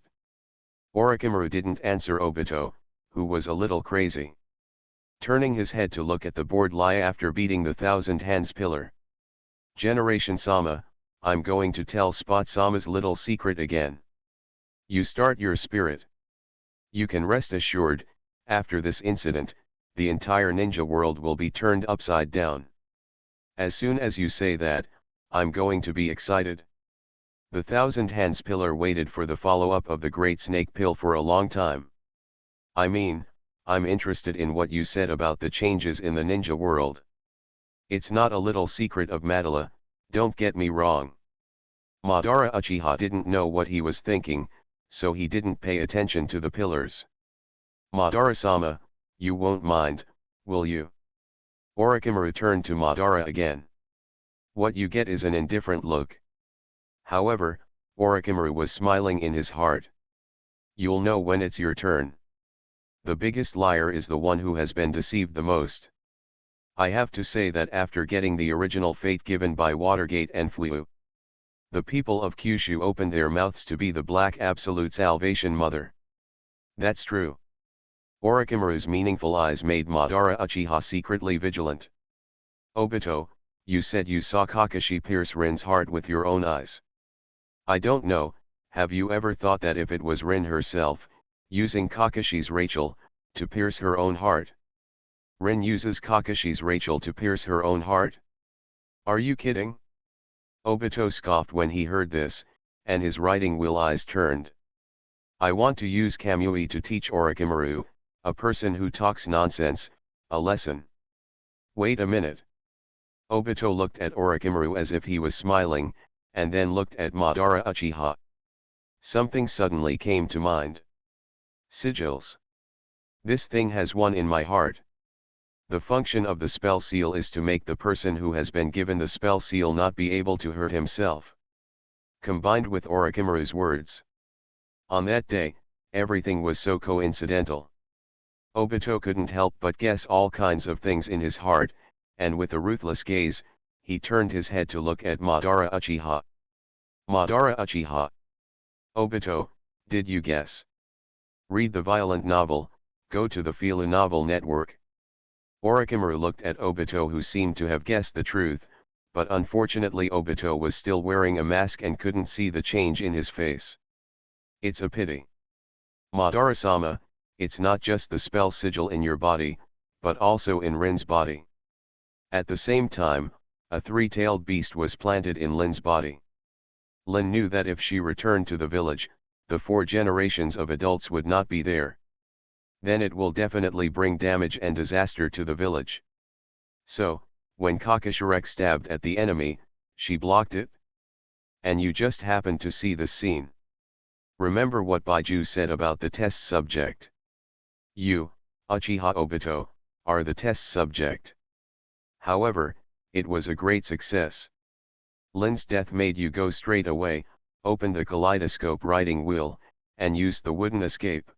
Orochimaru didn't answer Obito, who was a little crazy. Turning his head to look at the board lie after beating the Thousand Hands pillar. Generation Sama, I'm going to tell Spot Sama's little secret again. You start your spirit. You can rest assured, after this incident, the entire ninja world will be turned upside down. As soon as you say that, I'm going to be excited. The Thousand Hands pillar waited for the follow-up of the Great Snake Pill for a long time. I mean, I'm interested in what you said about the changes in the ninja world. It's not a little secret of Madara, don't get me wrong. Madara Uchiha didn't know what he was thinking, so he didn't pay attention to the pillars. Madara-sama, you won't mind, will you? Orochimaru turned to Madara again. What you get is an indifferent look. However, Orochimaru was smiling in his heart. You'll know when it's your turn. The biggest liar is the one who has been deceived the most. I have to say that after getting the original fate given by Watergate and Fuyou, the people of Kyushu opened their mouths to be the Black Absolute Salvation Mother. That's true. Orochimaru's meaningful eyes made Madara Uchiha secretly vigilant. Obito, you said you saw Kakashi pierce Rin's heart with your own eyes. I don't know, have you ever thought that if it was Rin herself, using Kakashi's Rachel, to pierce her own heart? Rin uses Kakashi's Rachel to pierce her own heart? Are you kidding? Obito scoffed when he heard this, and his riding wheel eyes turned. I want to use Kamui to teach Orochimaru, a person who talks nonsense, a lesson. Wait a minute. Obito looked at Orochimaru as if he was smiling, and then looked at Madara Uchiha. Something suddenly came to mind. Sigils. This thing has one in my heart. The function of the spell seal is to make the person who has been given the spell seal not be able to hurt himself. Combined with Orochimaru's words. On that day, everything was so coincidental. Obito couldn't help but guess all kinds of things in his heart, and with a ruthless gaze, he turned his head to look at Madara Uchiha. Madara Uchiha. Obito, did you guess? Read the violent novel, go to the Fila Novel Network. Orochimaru looked at Obito, who seemed to have guessed the truth, but unfortunately Obito was still wearing a mask and couldn't see the change in his face. It's a pity. Madara-sama, it's not just the spell sigil in your body, but also in Rin's body. At the same time, a three-tailed beast was planted in Lin's body. Lin knew that if she returned to the village, the 4 generations of adults would not be there. Then it will definitely bring damage and disaster to the village. So, when Kakashirek stabbed at the enemy, she blocked it. And you just happened to see this scene. Remember what Baiju said about the test subject. You, Uchiha Obito, are the test subject. However, it was a great success. Lin's death made you go straight away, open the kaleidoscope riding wheel, and use the wooden escape.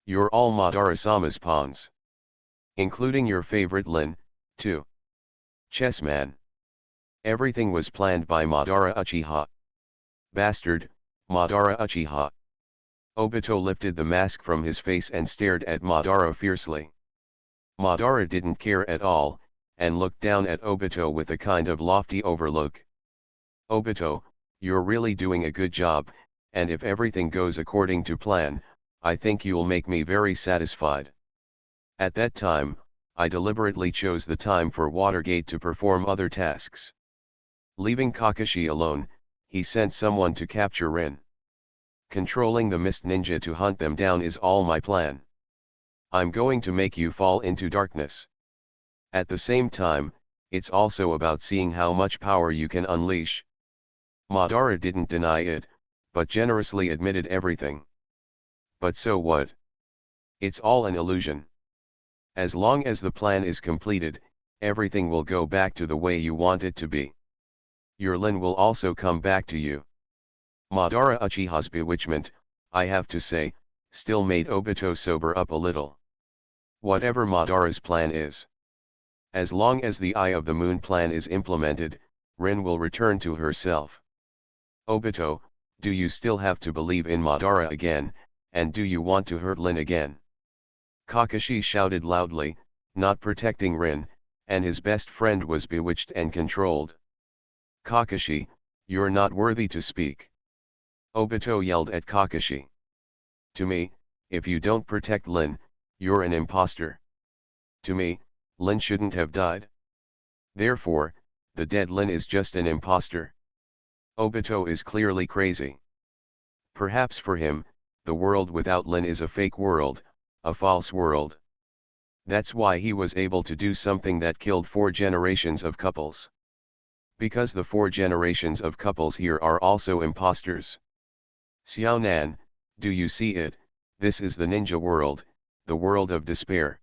You're all Madara-sama's pawns. Including your favorite Lin, too. Chessman. Everything was planned by Madara Uchiha. Bastard, Madara Uchiha. Obito lifted the mask from his face and stared at Madara fiercely. Madara didn't care at all, and looked down at Obito with a kind of lofty overlook. Obito, you're really doing a good job, and if everything goes according to plan, I think you'll make me very satisfied. At that time, I deliberately chose the time for Watergate to perform other tasks. Leaving Kakashi alone, he sent someone to capture Rin. Controlling the Mist Ninja to hunt them down is all my plan. I'm going to make you fall into darkness. At the same time, it's also about seeing how much power you can unleash. Madara didn't deny it, but generously admitted everything. But so what? It's all an illusion. As long as the plan is completed, everything will go back to the way you want it to be. Your Lin will also come back to you. Madara Uchiha's bewitchment, I have to say, still made Obito sober up a little. Whatever Madara's plan is. As long as the Eye of the Moon plan is implemented, Rin will return to herself. Obito, do you still have to believe in Madara again, and do you want to hurt Lin again? Kakashi shouted loudly, not protecting Rin, and his best friend was bewitched and controlled. Kakashi, you're not worthy to speak. Obito yelled at Kakashi. To me, if you don't protect Lin, you're an imposter. To me, Lin shouldn't have died. Therefore, the dead Lin is just an imposter. Obito is clearly crazy. Perhaps for him, the world without Lin is a fake world, a false world. That's why he was able to do something that killed 4 generations of couples. Because the 4 generations of couples here are also imposters. Xiaonan, do you see it? This is the ninja world, the world of despair.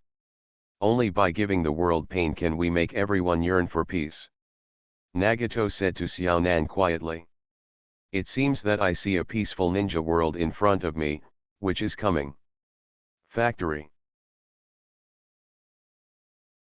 Only by giving the world pain can we make everyone yearn for peace. Nagato said to Xiaonan quietly. It seems that I see a peaceful ninja world in front of me, which is coming. Factory.